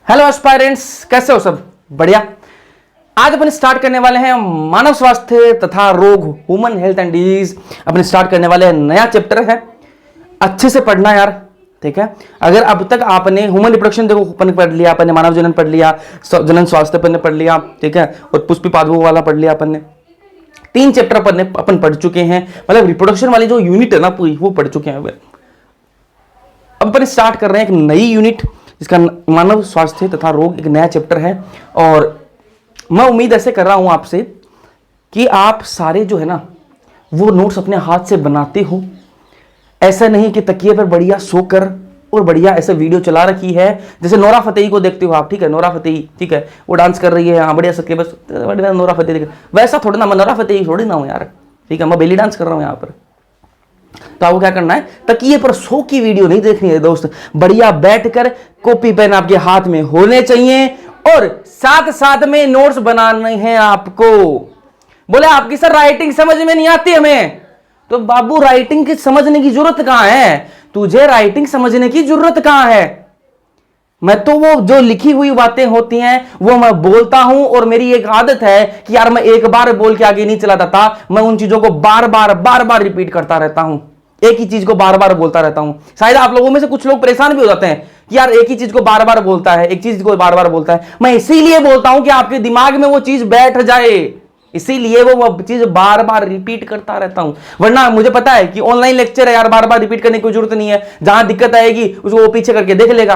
Hello aspirants, कैसे हो सब? बढ़िया। आज अपन स्टार्ट करने वाले हैं मानव स्वास्थ्य तथा रोग, human health and disease. Upon start करने वाले हैं, नया चैप्टर है, अच्छे से पढ़ना यार, ठीक है। अगर अब तक आपने ह्यूमन रिप्रोडक्शन देखो अपन पढ़ लिया, अपन ने मानव जनन पढ़ लिया, जनन स्वास्थ्य अपन ने पढ़ लिया, ठीक है, और पुष्पी पादपों वाला पढ़ लिया अपन ने। 3 चैप्टर अपन पढ़ चुके हैं, मतलब रिप्रोडक्शन वाली जो यूनिट है ना पूरी वो पढ़ चुके हैं। अब अपन स्टार्ट कर रहे हैं एक नई यूनिट जिसका मानव स्वास्थ्य तथा रोग, एक नया चैप्टर है। और मैं उम्मीद ऐसे कर रहा हूं आपसे कि आप सारे जो है ना वो नोट्स अपने हाथ से बनाते हो। ऐसा नहीं कि तकिए पर बढ़िया सोकर और बढ़िया ऐसे वीडियो चला रखी है, जैसे नोरा फतेही को देखते हो आप, ठीक है, नोरा फतेही, ठीक है, वो डांस कर रही है, हाँ बढ़िया सके बस बढ़िया नोरा फतेही, वैसा थोड़ा ना, मैं नोरा फतेही थोड़ी ना हूं यार, ठीक है, मैं बेली डांस कर रहा हूं यहाँ पर। तो आपको क्या करना है, तकिए पर सो की वीडियो नहीं देखनी है दोस्त, बढ़िया बैठकर कॉपी पेन आपके हाथ में होने चाहिए और साथ साथ में नोट्स बनाने हैं आपको। बोले आपकी सर राइटिंग समझ में नहीं आती हमें, तो बाबू राइटिंग की समझने की जरूरत कहां है? तुझे राइटिंग समझने की जरूरत कहां है? मैं तो वो जो लिखी हुई बातें होती हैं वो मैं बोलता हूं, और मेरी एक आदत है कि यार मैं एक बार बोल के आगे नहीं चलाता था, मैं उन चीजों को बार बार रिपीट करता रहता हूं, एक ही चीज को बार बार बोलता रहता हूं। शायद आप लोगों में से कुछ लोग परेशान भी हो जाते हैं कि यार एक ही चीज को बार बार बोलता है, एक चीज को बार बार बोलता है। मैं इसीलिए बोलता हूं कि आपके दिमाग में वो चीज बैठ जाए, इसीलिए वो चीज बार बार रिपीट करता रहता हूं। वरना मुझे पता है कि ऑनलाइन लेक्चर है यार, बार बार रिपीट करने की जरूरत नहीं है, जहां दिक्कत आएगी उसको वो पीछे करके देख लेगा,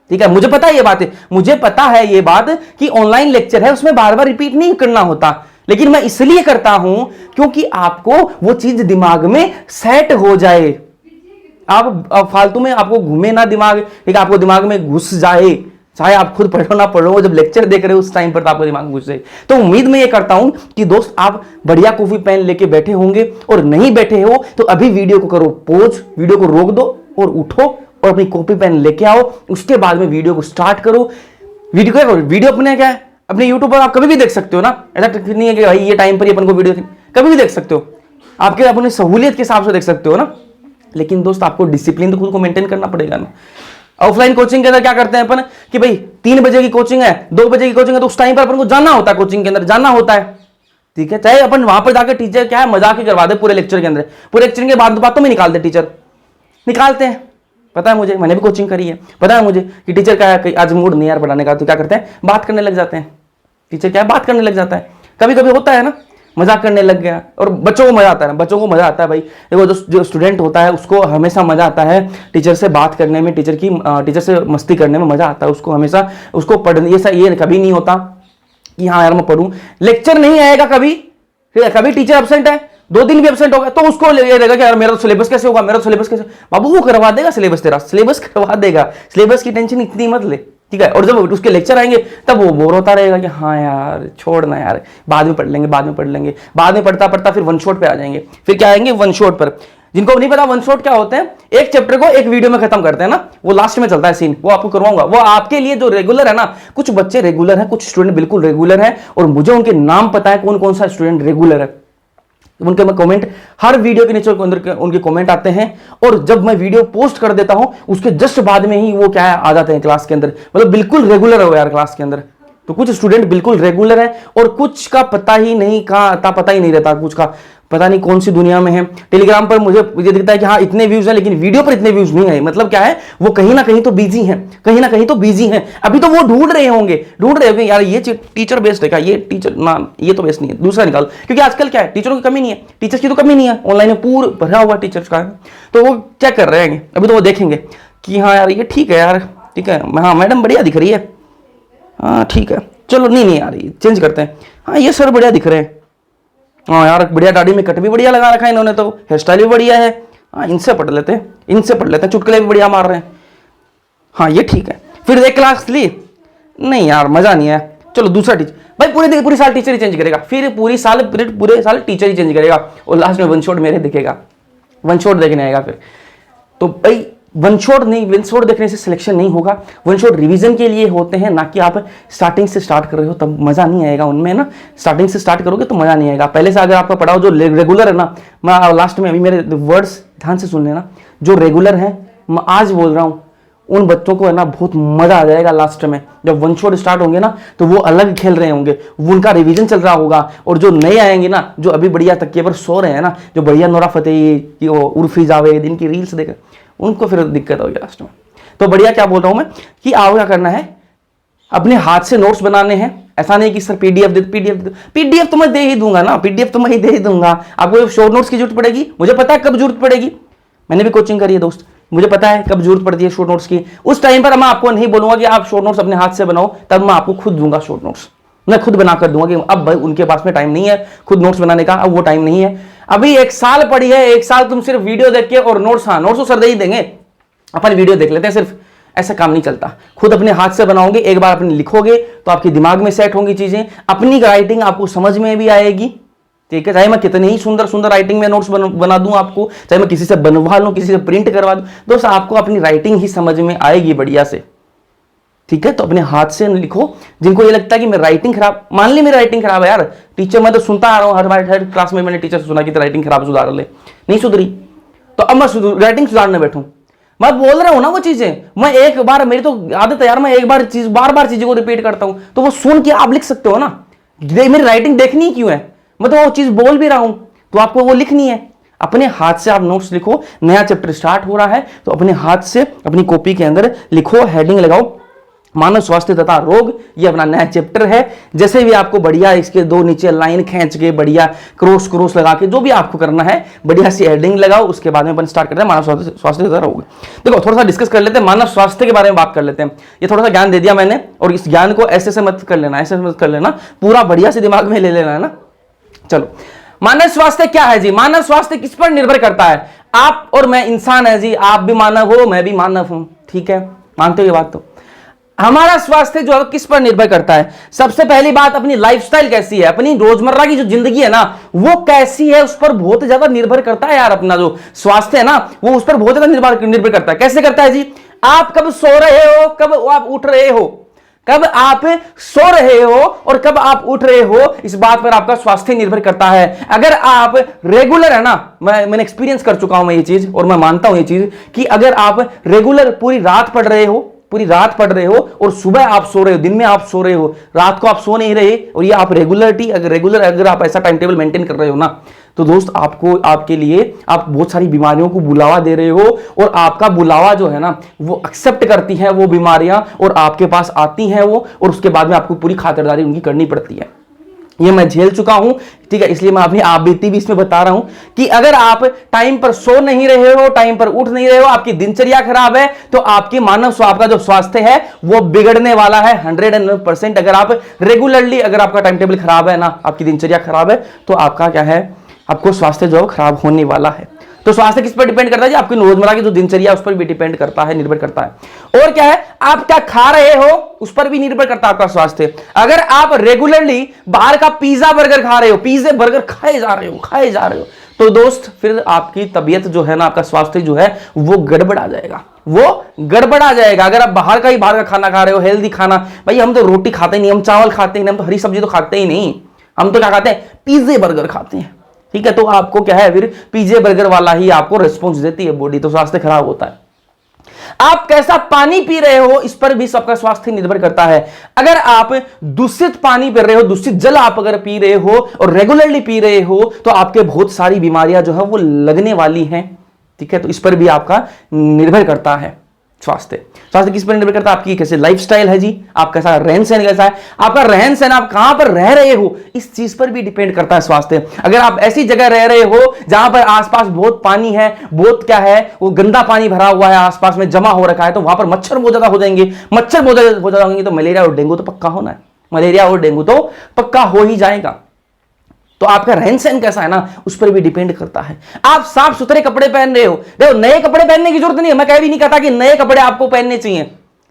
ठीक है। मुझे पता है ये बात है, मुझे पता है ये बात कि ऑनलाइन लेक्चर है उसमें बार बार रिपीट नहीं करना होता, लेकिन मैं इसलिए करता हूं क्योंकि आपको वो चीज दिमाग में सेट हो जाए, आप फालतू में आपको घूमे ना दिमाग, ठीक है, आपको दिमाग में घुस जाए, चाहे आप खुद पढ़ो ना पढ़ो, जब लेक्चर देख रहे हो उस टाइम पर तो आपको दिमाग में घुस जाए। तो उम्मीद मैं ये करता हूं कि दोस्त आप बढ़िया कॉपी पेन लेके बैठे होंगे, और नहीं बैठे हो तो अभी वीडियो को करो पॉज, वीडियो को रोक दो और उठो और अपनी कॉपी पेन लेके आओ, उसके बाद में वीडियो को स्टार्ट करो। वीडियो अपने क्या है, अपने यूट्यूब पर आप कभी भी देख सकते हो ना, ऐसा नहीं है कि भाई ये टाइम पर ही अपन को वीडियो कभी भी देख सकते हो, आपके अपने सहूलियत के हिसाब से देख सकते हो ना। लेकिन दोस्त आपको डिसिप्लिन तो खुद को मेंटेन करना पड़ेगा ना। ऑफलाइन कोचिंग के अंदर क्या करते हैं अपन कि भाई 3 बजे की कोचिंग है, 2 बजे की कोचिंग है, तो उस टाइम पर अपन को जाना होता है, कोचिंग के अंदर जाना होता है, ठीक है। चाहे अपन वहां पर जाकर टीचर क्या है मजाक ही करवा दे पूरे लेक्चर के अंदर, पूरे लेक्चर के बाद बातों में निकाल दे, टीचर निकालते हैं, पता है मुझे, मैंने भी कोचिंग करी है, पता है मुझे कि टीचर क्या है आज मूड नहीं यार पढ़ाने का, तो क्या करते हैं बात करने लग जाते हैं, टीचर क्या है बात करने लग जाता है, कभी कभी होता है ना मजाक करने लग गया, और बच्चों को मजा आता है ना, बच्चों को मजा आता है भाई, देखो जो स्टूडेंट होता है उसको हमेशा मजा आता है टीचर से बात करने में, टीचर से मस्ती करने में मजा आता है उसको, हमेशा उसको पढ़ने, ये कभी नहीं होता कि हाँ यार मैं पढ़ूं, लेक्चर नहीं आएगा कभी, ठीक है, कभी टीचर एब्सेंट है 2 दिन भी एब्सेंट होगा तो उसको ये रहेगा कि यार मेरा तो सिलेबस कैसे होगा, मेरा तो सिलेबस कैसे, बाबू वो करवा देगा सिलेबस, तेरा सिलेबस करवा देगा, सिलेबस की टेंशन इतनी मत ले, ठीक है। और जब उसके लेक्चर आएंगे तब वो बोर होता रहेगा कि हाँ यार छोड़ना यार, बाद में पढ़ लेंगे, बाद में पढ़ लेंगे, बाद में पढ़ता पढ़ता फिर वन शॉट पे आ जाएंगे, फिर क्या आएंगे वन शॉट पर। जिनको नहीं पता वन शॉट क्या होते हैं, एक चैप्टर को एक वीडियो में खत्म करते हैं ना, वो लास्ट में चलता है सीन, वो आपको करवाऊंगा, वो आपके लिए जो रेगुलर है ना, कुछ बच्चे रेगुलर है, कुछ स्टूडेंट बिल्कुल रेगुलर है, और मुझे उनके नाम पता है कौन कौन सा स्टूडेंट रेगुलर है, उनके मैं कमेंट हर वीडियो के नीचे उनके कमेंट आते हैं, और जब मैं वीडियो पोस्ट कर देता हूं उसके जस्ट बाद में ही वो क्या है आ जाते हैं क्लास के अंदर, मतलब बिल्कुल रेगुलर हो यार क्लास के अंदर। तो कुछ स्टूडेंट बिल्कुल रेगुलर है और कुछ का पता ही नहीं, पता ही नहीं रहता, कुछ का पता नहीं कौन सी दुनिया में है। टेलीग्राम पर मुझे दिखता है कि हाँ इतने व्यूज हैं, लेकिन वीडियो पर इतने व्यूज नहीं है, मतलब क्या है वो कहीं ना कहीं तो बिजी हैं, कहीं ना कहीं तो बिजी हैं, अभी तो वो ढूंढ रहे होंगे यार ये टीचर बेस्ड है क्या, ये टीचर ना, ये तो बेस्ट नहीं है, दूसरा निकाल, क्योंकि आजकल क्या है टीचरों की कमी नहीं है, टीचर्स की तो कमी नहीं है, ऑनलाइन में पूरा भरा हुआ टीचर्स का है। तो वो क्या कर रहे हैं अभी, तो वो देखेंगे कि हाँ यार ये ठीक है यार, ठीक है, हाँ मैडम बढ़िया दिख रही है, हाँ ठीक है, चलो नहीं यार ये चेंज करते हैं, हाँ ये सर बढ़िया दिख रहे हैं, हाँ यार बढ़िया, दाढ़ी में कट भी बढ़िया लगा रखा है इन्होंने, तो हेयर स्टाइल भी बढ़िया है, हाँ इनसे पढ़ लेते हैं, चुटकुले भी बढ़िया मार रहे हैं, हाँ ये ठीक है। फिर एक क्लास ली, नहीं यार मजा नहीं है, चलो दूसरा टीचर, भाई पूरे साल टीचर ही चेंज करेगा, फिर पूरे साल टीचर ही चेंज करेगा, और लास्ट में वन शॉट मेरे दिखेगा, वन शॉट देखने आएगा फिर। तो भाई वन शॉट देखने से सिलेक्शन नहीं होगा, वन शॉट रिवीजन के लिए होते हैं, ना कि आप स्टार्टिंग से स्टार्ट कर रहे हो तब मजा नहीं आएगा उनमें ना, स्टार्टिंग से स्टार्ट करोगे तो मजा नहीं आएगा, पहले से अगर आपका पढ़ाओ जो रेगुलर है ना, मैं लास्ट में अभी मेरे वर्ड्स ध्यान से सुन लेना, जो रेगुलर है मैं आज बोल रहा हूं उन बच्चों को है ना बहुत मजा आ जाएगा लास्ट में। जब वन शॉट स्टार्ट होंगे ना तो वो अलग खेल रहे होंगे, वो उनका रिवीजन चल रहा होगा। और जो नए आएंगे ना, जो अभी बढ़िया तकिए पर सो रहे हैं ना, जो बढ़िया नोरा फतेही, उर्फी जावेद, इनकी रील्स देख, उनको फिर दिक्कत होगी लास्ट में। तो बढ़िया क्या बोल रहा हूं मैं कि आपको क्या करना है, अपने हाथ से नोट्स बनाने हैं। ऐसा नहीं कि सर पीडीएफ तो मैं दे ही दूंगा ना, पीडीएफ तो मैं ही दे ही दूंगा। आपको शॉर्ट नोट्स की जरूरत पड़ेगी, मुझे पता है कब जरूरत पड़ेगी, मैंने भी कोचिंग करी है दोस्त, मुझे पता है कब जरूरत पड़ती है शॉर्ट नोट्स की। उस टाइम पर मैं आपको नहीं बोलूंगा कि आप शॉर्ट नोट्स अपने हाथ से बनाओ, तब मैं आपको खुद दूंगा शॉर्ट नोट्स, मैं खुद बना कर दूंगा कि अब भाई उनके पास में टाइम नहीं है खुद नोट्स बनाने का, अब वो टाइम नहीं है। अभी 1 साल पड़ी है, 1 साल तुम सिर्फ वीडियो देख के और नोट्स, हाँ नोट्स तो सर दे ही देंगे, अपन वीडियो देख लेते हैं सिर्फ, ऐसा काम नहीं चलता। खुद अपने हाथ से बनाओगे, एक बार अपने लिखोगे तो आपके दिमाग में सेट होंगी चीजें, अपनी राइटिंग आपको समझ में भी आएगी, ठीक है। चाहे मैं कितने ही सुंदर सुंदर राइटिंग में नोट्स बना दूं आपको, चाहे मैं किसी से बनवा लूं, किसी से प्रिंट करवा दूं, दोस्त आपको अपनी राइटिंग ही समझ में आएगी बढ़िया से, ठीक है। तो अपने हाथ से लिखो। जिनको ये लगता है कि मेरी राइटिंग खराब, मान ली मेरी राइटिंग खराब है यार, टीचर मैं तो सुनता आ रहा हूं हर क्लास में मैंने टीचर से सुना कि राइटिंग खराब, सुधार ले, नहीं सुधरी, तो अब मैं राइटिंग सुधारने बैठूं। मैं बोल रहा हूं ना वो चीजें, मैं एक बार, मेरी तो आदत है यार, मैं एक बार चीज बार बार चीजों को रिपीट करता हूं, तो वो सुन के आप लिख सकते हो ना। मेरी राइटिंग देखनी क्यों है, मैं तो वो चीज बोल भी रहा हूं, तो आपको वो लिखनी है। अपने हाथ से आप नोट्स लिखो। नया चैप्टर स्टार्ट हो रहा है तो अपने हाथ से अपनी कॉपी के अंदर लिखो, हेडिंग लगाओ मानव स्वास्थ्य तथा रोग, ये अपना नया चैप्टर है। जैसे भी आपको बढ़िया इसके 2 नीचे लाइन खींच के बढ़िया क्रॉस लगा के, जो भी आपको करना है बढ़िया सी हेडिंग लगाओ। उसके बाद में अपन स्टार्ट करते हैं मानव स्वास्थ्य तथा रोग। देखो थोड़ा सा डिस्कस कर लेते हैं, मानव स्वास्थ्य के बारे में बात कर लेते हैं। ये थोड़ा सा ज्ञान दे दिया मैंने, और इस ज्ञान को ऐसे से मत कर लेना, ऐसे मत कर लेना, पूरा बढ़िया से दिमाग में ले लेना है ना। चलो, मानव स्वास्थ्य क्या है जी? मानव स्वास्थ्य किस पर निर्भर करता है? आप और मैं इंसान है जी, आप भी मानव हो, मैं भी मानव हूं, ठीक है, मानते हो ये बात? तो हमारा स्वास्थ्य जो है किस पर निर्भर करता है? सबसे पहली बात, अपनी लाइफस्टाइल कैसी है, अपनी रोजमर्रा की जो जिंदगी है ना वो कैसी है, उस पर बहुत ज्यादा निर्भर करता है यार। अपना जो स्वास्थ्य है ना वो उस पर बहुत ज्यादा निर्भर करता है। कैसे करता है जी? आप कब सो रहे हो, कब आप उठ रहे हो, कब आप सो रहे हो और कब आप उठ रहे हो, इस बात पर आपका स्वास्थ्य निर्भर करता है। अगर आप रेगुलर है ना, मैंने एक्सपीरियंस कर चुका हूं मैं ये चीज, और मैं मानता हूं ये चीज कि अगर आप रेगुलर पूरी रात पढ़ रहे हो, पूरी रात पढ़ रहे हो और सुबह आप सो रहे हो, दिन में आप सो रहे हो, रात को आप सो नहीं रहे, और ये आप रेगुलर आप ऐसा टाइम टेबल मेंटेन कर रहे हो ना, तो दोस्त आपको, आपके लिए आप बहुत सारी बीमारियों को बुलावा दे रहे हो, और आपका बुलावा जो है ना वो एक्सेप्ट करती है वो बीमारियां, और आपके पास आती हैं वो, और उसके बाद में आपको पूरी खातिरदारी उनकी करनी पड़ती है। ये मैं झेल चुका हूं, ठीक है, इसलिए मैं अपनी आप बीती भी इसमें बता रहा हूं कि अगर आप टाइम पर सो नहीं रहे हो, टाइम पर उठ नहीं रहे हो, आपकी दिनचर्या खराब है, तो आपकी आपका जो स्वास्थ्य है वो बिगड़ने वाला है 100%। अगर आप रेगुलरली, अगर आपका टाइम टेबल खराब है ना, आपकी दिनचर्या खराब है, तो आपका क्या है, आपको स्वास्थ्य जो खराब होने वाला है। तो स्वास्थ्य किस पर डिपेंड करता है जी? आपकी रोजमर्रा की जो दिनचर्या उस पर भी डिपेंड करता है, निर्भर करता है। और क्या है, आप क्या खा रहे हो उस पर भी निर्भर करता है आपका स्वास्थ्य। अगर आप रेगुलरली बाहर का पिज्जा बर्गर खा रहे हो, पिज्जे बर्गर खाए जा रहे हो, तो दोस्त फिर आपकी तबीयत जो है ना, आपका स्वास्थ्य जो है वो गड़बड़ा जाएगा। अगर आप बाहर का खाना खा रहे हो, हेल्दी खाना, भाई हम तो रोटी खाते ही नहीं, हम चावल खाते ही नहीं, हम तो हरी सब्जी तो खाते ही नहीं, हम तो क्या खाते हैं, पिज्जे बर्गर खाते हैं, ठीक है। तो आपको क्या है, फिर पिज्जे बर्गर वाला ही आपको रिस्पॉन्स देती है बॉडी, तो स्वास्थ्य खराब होता है। आप कैसा पानी पी रहे हो इस पर भी सबका स्वास्थ्य निर्भर करता है। अगर आप दूषित पानी पी रहे हो, दूषित जल आप अगर पी रहे हो और रेगुलरली पी रहे हो, तो आपके बहुत सारी बीमारियां जो है वो लगने वाली हैं, ठीक है। तो इस पर भी आपका निर्भर करता है स्वास्थ्य किस पर निर्भर करता है? आपकी कैसे लाइफस्टाइल है जी, आप कैसा रहन सहन कैसा है, आपका रहन सहन, आप कहां पर रह रहे हो, इस चीज पर भी डिपेंड करता है स्वास्थ्य। अगर आप ऐसी जगह रह रहे हो जहां पर आसपास बहुत पानी है, बहुत क्या है, वो गंदा पानी भरा हुआ है, आसपास में जमा हो रखा है, तो वहां पर मच्छर बहुत ज्यादा हो जाएंगे, तो मलेरिया और डेंगू तो पक्का होना है, मलेरिया और डेंगू तो पक्का हो ही जाएगा। तो आपका रहन सहन कैसा है ना, उस पर भी डिपेंड करता है। आप साफ सुथरे कपड़े पहन रहे हो, देखो नए कपड़े पहनने की जरूरत नहीं है, मैं कह भी नहीं कहता कि नए कपड़े आपको पहनने चाहिए,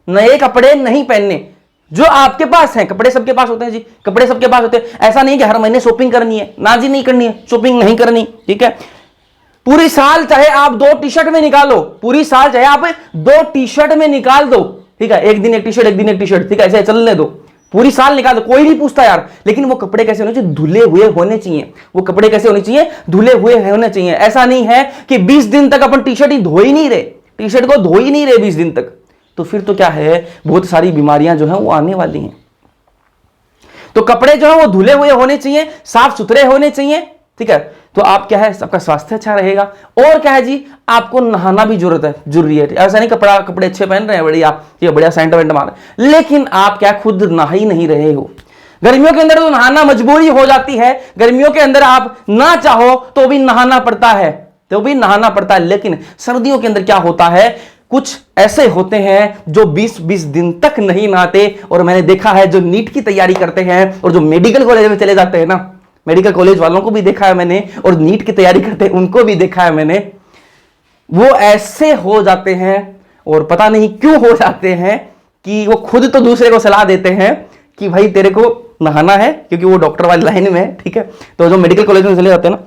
नए कपड़े नहीं पहनने, जो आपके पास हैं, कपड़े सबके पास होते हैं जी, कपड़े सबके पास होते हैं। ऐसा नहीं कि हर महीने शॉपिंग करनी है, ना जी नहीं करनी है, शॉपिंग नहीं करनी, ठीक है। पूरी साल चाहे आप 2 टी-शर्ट में निकालो, पूरी साल चाहे आप 2 टी-शर्ट में निकाल दो, ठीक है, एक दिन एक टी-शर्ट, एक दिन एक टी-शर्ट, ठीक है, ऐसे चलने दो, पूरी साल निकाल दो, कोई नहीं पूछता यार। लेकिन वो कपड़े कैसे होने चाहिए, धुले हुए होने चाहिए, वो कपड़े कैसे होने चाहिए, धुले हुए होने चाहिए। ऐसा नहीं है कि 20 दिन तक अपन टी-शर्ट ही धो ही नहीं रहे, टी-शर्ट को धो ही नहीं रहे 20 दिन तक, तो फिर तो क्या है, बहुत सारी बीमारियां जो है वो आने वाली हैं। तो कपड़े जो है वो धुले हुए होने चाहिए, साफ सुथरे होने चाहिए, ठीक है। तो आप क्या है, आपका स्वास्थ्य अच्छा रहेगा। और क्या है जी, आपको नहाना भी जरूरी है। ऐसा नहीं कपड़े अच्छे पहन रहे हैं, बढ़िया बढ़िया सेंट वेंट मार, लेकिन आप क्या खुद नहा ही नहीं रहे हो। गर्मियों के अंदर तो नहाना मजबूरी हो जाती है, गर्मियों के अंदर आप ना चाहो तो भी नहाना पड़ता है, लेकिन सर्दियों के अंदर क्या होता है, कुछ ऐसे होते हैं जो 20-20 दिन तक नहीं नहाते। और मैंने देखा है जो नीट की तैयारी करते हैं और जो मेडिकल कॉलेज में चले जाते हैं ना, मेडिकल कॉलेज वालों को भी देखा है मैंने, और नीट की तैयारी करते हैं उनको भी देखा है मैंने, वो ऐसे हो जाते हैं और पता नहीं क्यों हो जाते हैं कि वो खुद तो दूसरे को सलाह देते हैं कि भाई तेरे को नहाना है, क्योंकि वो डॉक्टर वाली लाइन में है, ठीक है। तो जो मेडिकल कॉलेज में चले जाते हैं ना,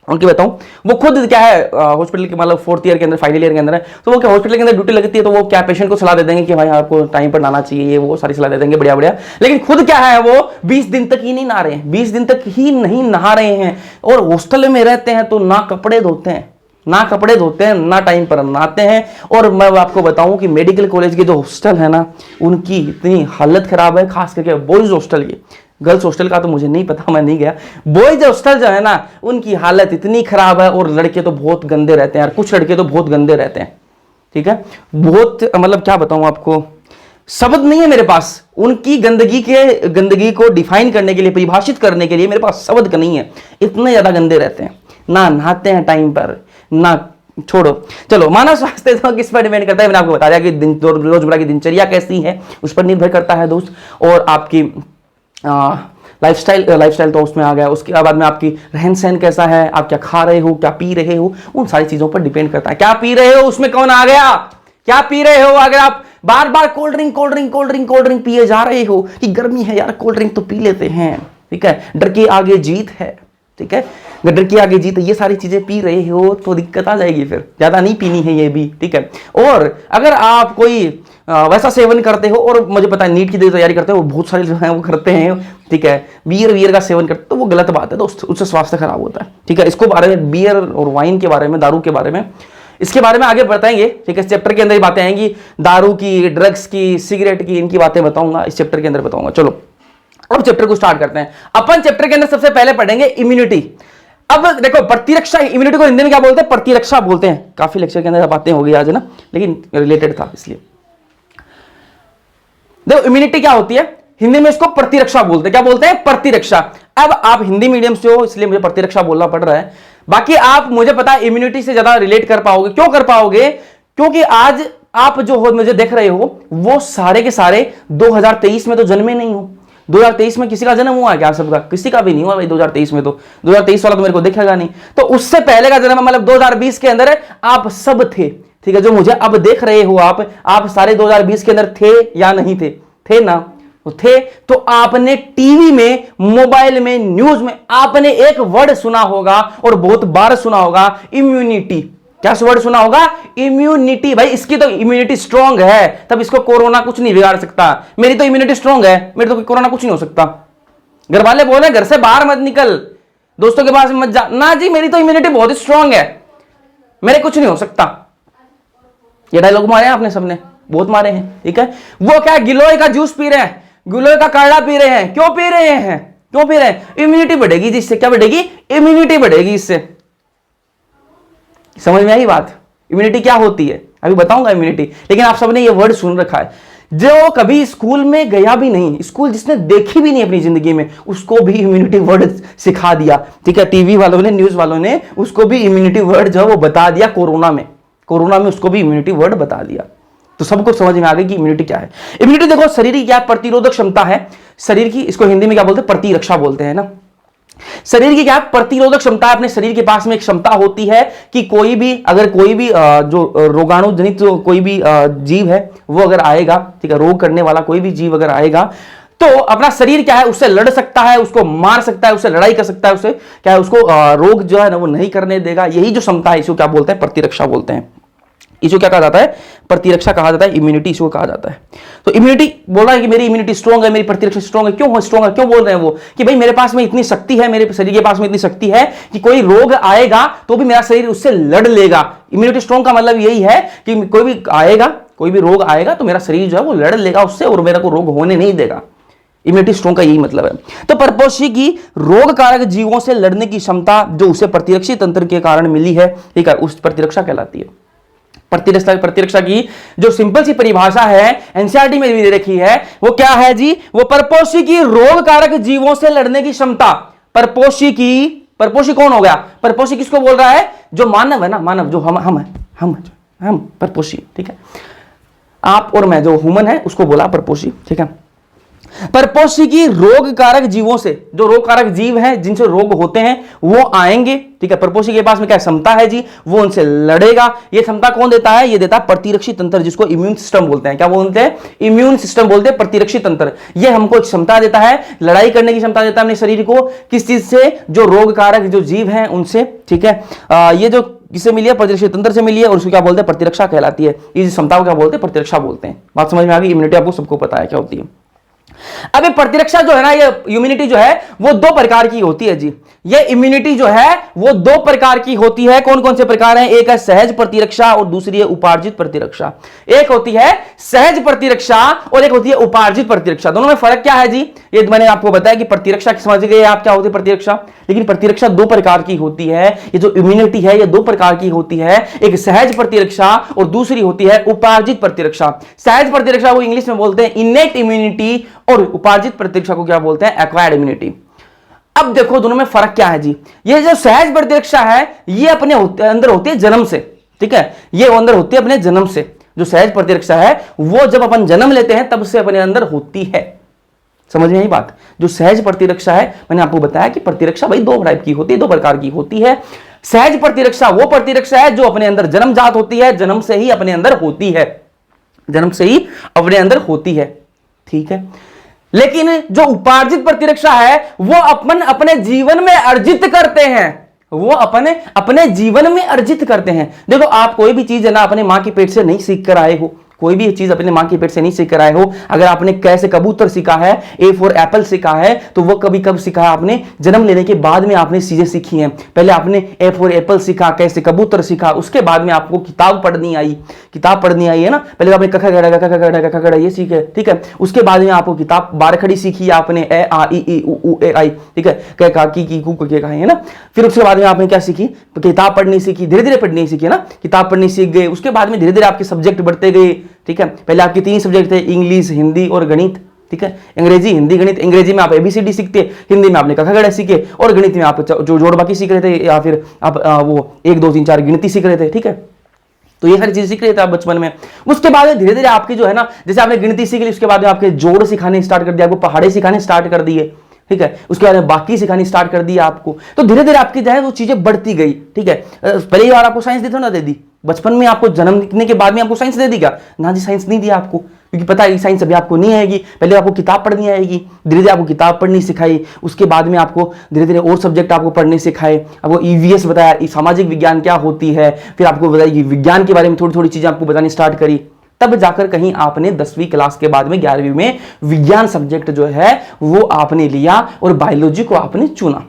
उनकी बताऊं, वो खुद क्या है हॉस्पिटल के मतलब 4th ईयर के अंदर, फाइनल ईयर के अंदर है, तो वो क्या हॉस्पिटल के अंदर ड्यूटी लगती है, तो वो क्या पेशेंट को सलाह दे देंगे कि भाई आपको टाइम पर नहाना चाहिए, ये वो सारी सलाह दे देंगे, बढ़िया बढ़िया। लेकिन खुद क्या है, वो 20 दिन तक ही नहीं नहा रहे हैं, 20 दिन तक ही नहीं नहा रहे हैं, और हॉस्टल में रहते हैं तो ना कपड़े धोते हैं, ना टाइम पर नहाते हैं। और मैं आपको बताऊं कि मेडिकल कॉलेज के जो हॉस्टल है ना, उनकी इतनी हालत खराब है, खास करके बॉयज हॉस्टल की। गर्ल्स हॉस्टल का तो मुझे नहीं पता, मैं नहीं गया। बॉयज हॉस्टल जो है ना, उनकी हालत इतनी खराब है, और लड़के तो बहुत गंदे रहते हैं यार, कुछ लड़के तो बहुत गंदे रहते हैं, ठीक है। बहुत मतलब क्या बताऊं आपको, शब्द नहीं है मेरे पास उनकी गंदगी को डिफाइन करने के लिए, परिभाषित करने के लिए मेरे पास शब्द का नहीं है, इतने ज्यादा गंदे रहते हैं, ना नहाते हैं टाइम पर, ना छोड़ो। चलो, मानव स्वास्थ्य तो किस पर डिपेंड करता है, मैंने आपको बता दिया कि रोजमर्रा की दिनचर्या कैसी है उस पर निर्भर करता है दोस्त, और आपकी लाइफस्टाइल तो उसमें आ गया। उसके बाद में आपकी रहन सहन कैसा है, आप क्या खा रहे हो, क्या पी रहे हो, उन सारी चीजों पर डिपेंड करता है। क्या पी रहे हो उसमें कौन आ गया, क्या पी रहे हो। अगर आप बार बार कोल्ड ड्रिंक पिए जा रहे हो कि गर्मी है यार, कोल्ड ड्रिंक तो पी लेते हैं, ठीक है, डर के आगे जीत है, ठीक है, डर के आगे जीत, ये सारी चीजें पी रहे हो तो दिक्कत आ जाएगी, फिर ज्यादा नहीं पीनी है ये भी, ठीक है। और अगर आप कोई वैसा सेवन करते हो, और मुझे पता है नीट की तैयारी करते हो, बहुत सारे जो है वो करते हैं, ठीक है, बियर का सेवन करते, तो वो गलत बात है दोस्त, उससे स्वास्थ्य खराब होता है, ठीक है। इसको बारे में, बियर और वाइन के बारे में, दारू के बारे में, इसके बारे में आगे बताएंगे, ठीक है। इस चैप्टर के अंदर ही बातें आएंगी, दारू की, ड्रग्स की, सिगरेट की, इनकी बातें बताऊंगा इस चैप्टर के अंदर बताऊंगा। चलो अब चैप्टर को स्टार्ट करते हैं। अपन चैप्टर के अंदर सबसे पहले पढ़ेंगे इम्यूनिटी। अब देखो, प्रतिरक्षा, इम्यूनिटी को हिंदी में क्या बोलते हैं, प्रतिरक्षा बोलते हैं। काफी लेक्चर के अंदर बातें हो गई आज, है ना, लेकिन रिलेटेड था इसलिए। देखो इम्यूनिटी क्या होती है, हिंदी में इसको प्रतिरक्षा बोलते हैं। क्या बोलते हैं, प्रतिरक्षा। अब आप हिंदी मीडियम से हो इसलिए मुझे प्रतिरक्षा बोलना पड़ रहा है, बाकी आप, मुझे पता है, इम्यूनिटी से ज्यादा रिलेट कर पाओगे। क्यों कर पाओगे, क्योंकि आज आप जो हो, मुझे देख रहे हो, वो सारे के सारे 2023 में तो जन्मे नहीं हो। 2023 में किसी का जन्म हुआ है क्या, सबका? किसी का भी नहीं हुआ भाई 2023 में, तो 2023 वाला तो मेरे को देखेगा नहीं, तो उससे पहले का जन्म मतलब 2020 के अंदर आप सब थे, ठीक है। जो मुझे अब देख रहे हो आप सारे 2020 के अंदर थे या नहीं थे? थे ना, थे। तो आपने टीवी में, मोबाइल में, न्यूज में आपने एक वर्ड सुना होगा, और बहुत बार सुना होगा, इम्यूनिटी। क्या वर्ड सुना होगा? इम्यूनिटी। भाई इसकी तो इम्यूनिटी स्ट्रांग है, तब इसको कोरोना कुछ नहीं बिगाड़ सकता। मेरी तो इम्यूनिटी स्ट्रांग है, मेरी तो कोरोना कुछ नहीं हो सकता। घर वाले बोले घर से बाहर मत निकल, दोस्तों के पास मत जा, ना जी मेरी तो इम्यूनिटी बहुत ही स्ट्रांग है, मेरे कुछ नहीं हो सकता। ये डायलॉग मारे हैं आपने सबने, बहुत मारे हैं, ठीक है। वो क्या, गिलोय का जूस पी रहे हैं, गिलोय का काढ़ा पी रहे हैं, क्यों पी रहे हैं? क्यों पी रहे हैं? इम्यूनिटी बढ़ेगी जिससे। क्या बढ़ेगी? इम्यूनिटी बढ़ेगी इससे। समझ में आई बात? इम्यूनिटी क्या होती है अभी बताऊंगा इम्यूनिटी, लेकिन आप सबने ये वर्ड सुन रखा है। जो कभी स्कूल में गया भी नहीं, स्कूल जिसने देखी भी नहीं अपनी जिंदगी में, उसको भी इम्यूनिटी वर्ड सिखा दिया, ठीक है। टीवी वालों ने, न्यूज वालों ने उसको भी इम्यूनिटी वर्ड जो है वो बता दिया। कोरोना में उसको भी इम्यूनिटी वर्ड बता दिया, तो सबको समझ में आ गई कि इम्यूनिटी क्या है। इम्यूनिटी देखो, शरीर की क्या प्रतिरोधक क्षमता है शरीर की, इसको हिंदी में क्या बोलते हैं? प्रतिरक्षा बोलते हैं ना। शरीर की क्या प्रतिरोधक क्षमता है, अपने शरीर के पास में एक क्षमता होती है कि कोई भी जो रोगाणु जनित कोई भी जीव है वो अगर आएगा, ठीक है, रोग करने वाला कोई भी जीव अगर आएगा, तो अपना शरीर क्या है, उससे लड़ सकता है, उसको मार सकता है, उससे लड़ाई कर सकता है, उससे क्या है, उसको रोग जो है ना वो नहीं करने देगा। यही जो क्षमता है इसको क्या बोलते हैं? प्रतिरक्षा बोलते हैं। इसको क्या कहा जाता है? प्रतिरक्षा कहा जाता है, इम्यूनिटी इसको कहा जाता है। तो इम्यूनिटी बोल रहा है कि मेरी इम्यूनिटी स्ट्रांग है, मेरी प्रतिरक्षा स्ट्रांग है। क्यों स्ट्रांग है? क्यों बोल रहे हैं वो कि भाई मेरे पास में इतनी शक्ति है, मेरे शरीर के पास में इतनी शक्ति है कि कोई रोग आएगा तो भी मेरा शरीर उससे लड़ लेगा। इम्यूनिटी स्ट्रांग का मतलब यही है कि कोई भी आएगा कोई भी रोग आएगा तो मेरा शरीर जो है वो लड़ लेगा उससे और मेरा को रोग होने नहीं देगा। इम्यूनिटी स्ट्रॉन्ग का यही मतलब है। तो परपोषी की रोग कारक जीवों से लड़ने की क्षमता जो उसे प्रतिरक्षी तंत्र के कारण मिली है, ठीक है, उस प्रतिरक्षा कहलाती है। प्रतिरक्षा की जो सिंपल सी परिभाषा है एनसीईआरटी में भी दे रखी है, वो क्या है जी? वो परपोषी की रोग कारक जीवों से लड़ने की क्षमता। परपोषी कौन हो गया? परपोषी किसको बोल रहा है? जो मानव है ना, मानव जो हम परपोषी, ठीक है। आप और मैं जो ह्यूमन है उसको बोला परपोषी, ठीक है। परपोषी की रोग कारक जीवों से, जो रोग कारक जीव हैं जिनसे रोग होते हैं वो आएंगे, ठीक है। परपोषी के पास में क्या क्षमता है जी? वो उनसे लड़ेगा। ये क्षमता कौन देता है? ये देता है प्रतिरक्षी तंत्र, जिसको इम्यून सिस्टम बोलते हैं। क्या बोलते हैं? इम्यून सिस्टम बोलते हैं, प्रतिरक्षी तंत्र। ये हमको क्षमता देता है, लड़ाई करने की क्षमता देता है अपने शरीर को। किस चीज से? जो रोग कारक जो जीव हैं उनसे, ठीक है। ये जो किससे मिली है? प्रतिरक्षी तंत्र से मिली है, और उसको क्या बोलते हैं? प्रतिरक्षा कहलाती है। इस क्षमता को क्या बोलते हैं? प्रतिरक्षा बोलते हैं। बात समझ में आ गई? इम्यूनिटी आपको सबको पता है क्या होती है। अब ये प्रतिरक्षा जो है ना, ये इम्यूनिटी जो है वो दो प्रकार की होती है जी। ये इम्यूनिटी जो है वो दो प्रकार की होती है। कौन कौन से प्रकार हैं? एक है सहज प्रतिरक्षा और दूसरी है उपार्जित प्रतिरक्षा। एक होती है सहज प्रतिरक्षा और एक होती है उपार्जित प्रतिरक्षा। दोनों में फर्क क्या है जी? ये मैंने आपको बताया कि प्रतिरक्षा समझ गए आप क्या होती है प्रतिरक्षा, लेकिन प्रतिरक्षा दो प्रकार की होती है। ये जो इम्यूनिटी है ये दो प्रकार की होती है, एक सहज प्रतिरक्षा और दूसरी होती है उपार्जित प्रतिरक्षा। सहज प्रतिरक्षा को इंग्लिश में बोलते हैं इनेट इम्यूनिटी और उपार्जित प्रतिरक्षा को क्या बोलते हैं? Acquired immunity. अब देखो दोनों में फर्क क्या है जी? ये जो सहज प्रतिरक्षा है ये अपने अंदर होती है जन्म से, ठीक है। ये अंदर होती है अपने जन्म से। जो सहज प्रतिरक्षा है वो जब अपन जन्म लेते हैं तब से अपने अंदर होती है। समझ में आई बात? जो सहज प्रतिरक्षा है, मैंने आपको बताया कि प्रतिरक्षा भाई दो टाइप की होती है, दो प्रकार की होती है। सहज प्रतिरक्षा वो प्रतिरक्षा है जो अपने अंदर जन्मजात होती है, जन्म से ही अपने अंदर होती है, जन्म से ही अपने अंदर होती है, ठीक है। लेकिन जो उपार्जित प्रतिरक्षा है वो अपन अपने जीवन में अर्जित करते हैं, वो अपने जीवन में अर्जित करते हैं। देखो आप कोई भी चीज है ना अपने मां के पेट से नहीं सीख कर आए हो, कोई भी चीज अपने मां के पेट से नहीं सीख कर आए हो। अगर आपने कैसे कबूतर सीखा है, ए फॉर एप्पल सीखा है, तो वो कभी कब सीखा है? आपने जन्म लेने के बाद में आपने चीजें सीखी हैं। पहले आपने ए फॉर एप्पल सीखा, कैसे कबूतर सीखा, उसके बाद में आपको किताब पढ़नी आई है ना। पहले आपने कखा गड़ा ये सीखे, ठीक है। उसके बाद में आपको किताब बारखड़ी सीखी, आपने ए आ ई ई उ ए आई, ठीक है, क का की कू के का है ना। फिर उसके बाद में आपने क्या सीखी? किताब पढ़नी सीखी, धीरे धीरे पढ़नी सीखी ना, किताब पढ़नी सीख गए। उसके बाद में धीरे धीरे आपके सब्जेक्ट बढ़ते गए, ठीक है। पहले आपके तीन सब्जेक्ट थे, इंग्लिश, हिंदी और गणित, ठीक है। अंग्रेजी, हिंदी, गणित। अंग्रेजी में आप एबीसीडी सीखते, हिंदी में आपने कखा गड़ा सीखे, और गणित में आप जो जोड़ बाकी सीख रहे थे या फिर आप वो 1 2 3 4 गिनती सीख रहे थे, ठीक है। तो ये सारी चीजें सीख रहे थे आप बचपन में। उसके बाद धीरे धीरे आपकी जो है ना, जैसे आपने गिनती सीख ली, उसके बाद में आपके जोड़ सिखाने स्टार्ट कर दिया, आपको पहाड़े सिखाने स्टार्ट कर दिए, ठीक है। उसके बाद में बाकी सिखानी स्टार्ट कर दिया आपको। तो धीरे धीरे आपकी जो है वो चीजें बढ़ती गई, ठीक है। पहली बार आपको साइंस दी थी ना, दे दी बचपन में, आपको जन्म लेने के बाद में आपको साइंस दे दी क्या? ना जी, साइंस नहीं दिया आपको, क्योंकि पता है साइंस अभी आपको नहीं आएगी। पहले आपको किताब पढ़नी आएगी, धीरे धीरे आपको किताब पढ़नी सिखाई। उसके बाद में आपको धीरे धीरे और सब्जेक्ट आपको पढ़ने सिखाए। आपको ईवीएस बताया, सामाजिक विज्ञान क्या होती है, फिर आपको बताया कि विज्ञान के बारे में थोड़ी थोड़ी चीजें आपको बतानी स्टार्ट करी। तब जाकर कहीं आपने 10वीं क्लास के बाद में 11वीं में विज्ञान सब्जेक्ट जो है वो आपने लिया और बायोलॉजी को आपने चुना।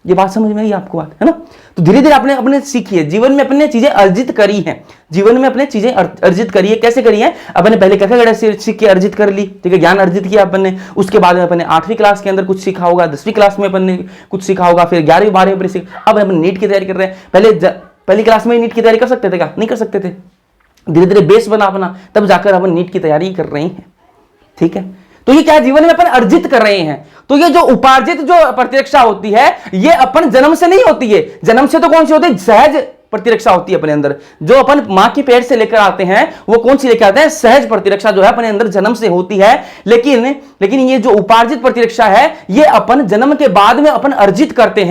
ये बात समझ में आई आपको? बात है ना। तो धीरे धीरे आपने अपने सीखी है, जीवन में अपने चीजें अर्जित करी हैं, जीवन में अपने चीजें अर्जित करी है। कैसे करी है? अपने पहले कखा गड़ा सीख के अर्जित कर ली, ठीक है, ज्ञान अर्जित किया अपन ने। उसके बाद में अपने 8वीं क्लास के अंदर कुछ सीखा होगा, 10वीं क्लास में अपन ने कुछ सीखा होगा, फिर 11वीं 12वीं में सीख। अब अपन नीट की तैयारी कर रहे हैं। पहली क्लास में नीट की तैयारी कर सकते थे क्या? नहीं कर सकते थे। धीरे धीरे बेस बना अपना, तब जाकर अपन नीट की तैयारी कर रहे हैं, ठीक है। तो ये क्या जीवन में अपन अर्जित कर रहे हैं। तो ये जो उपार्जित जो प्रतिरक्षा होती है ये अपन जन्म से नहीं होती है। जन्म से तो कौन सी होती है? सहज प्रतिरक्षा होती है अपने अंदर। जो अपन मां के पेट से लेकर आते हैं वो कौन सी लेकर आते हैं? सहज प्रतिरक्षा जो है अपने अंदर जन्म से होती है। लेकिन ये जो उपार्जित प्रतिरक्षा है ये अपन जन्म के बाद में अपन अर्जित करते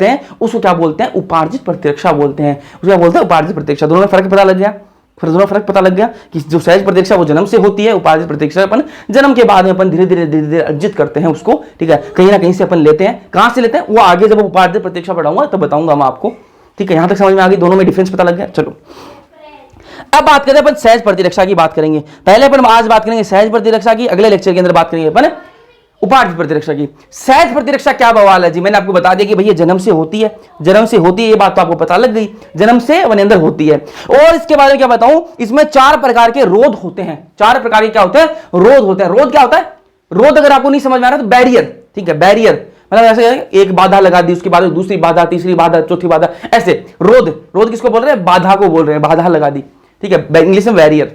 हैं, उसको क्या बोलते हैं? उपार्जित प्रतिरक्षा बोलते हैं। उसको क्या बोलते हैं? उपार्जित प्रतिरक्षा। दोनों में फर्क पता लग गया? फिर दोनों फर्क पता लग गया कि जो सहज प्रतिरक्षा वो जन्म से होती है, उपार्जित प्रतिरक्षा अपन जन्म के बाद में अपन धीरे धीरे अर्जित करते हैं उसको, ठीक है। कहीं ना कहीं से अपन लेते हैं। कहां से लेते हैं वो आगे जब उपार्जित प्रतिरक्षा पढ़ाऊंगा तब बताऊंगा मैं आपको, ठीक है। यहां तक समझ में आ गई? दोनों में डिफरेंस पता लग गया? चलो अब बात करते हैं अपन सहज प्रतिरक्षा की बात करेंगे। पहले अपन आज बात करेंगे सहज प्रतिरक्षा की, अगले लेक्चर के अंदर बात करेंगे अपन उपार्जित प्रतिरक्षा की। सहज प्रतिरक्षा क्या बवाल है जी, मैंने आपको बता दिया कि भैया जन्म से होती है, जन्म से होती है, ये बात तो आपको पता लग गई, जन्म से वनेंद्र होती है। और इसके बारे में क्या बताऊं, इसमें 4 प्रकार के रोध होते हैं। 4 प्रकार के क्या होते हैं, रोध होते हैं। रोध क्या होता है, रोध अगर आपको नहीं समझ में आ रहा तो बैरियर, ठीक है, बैरियर मतलब ऐसे एक बाधा लगा दी, उसके बाद दूसरी बाधा, तीसरी बाधा, चौथी बाधा, ऐसे रोध। रोध किसको बोल रहे हैं, बाधा को बोल रहे हैं, बाधा लगा दी, ठीक है, इंग्लिश में बैरियर।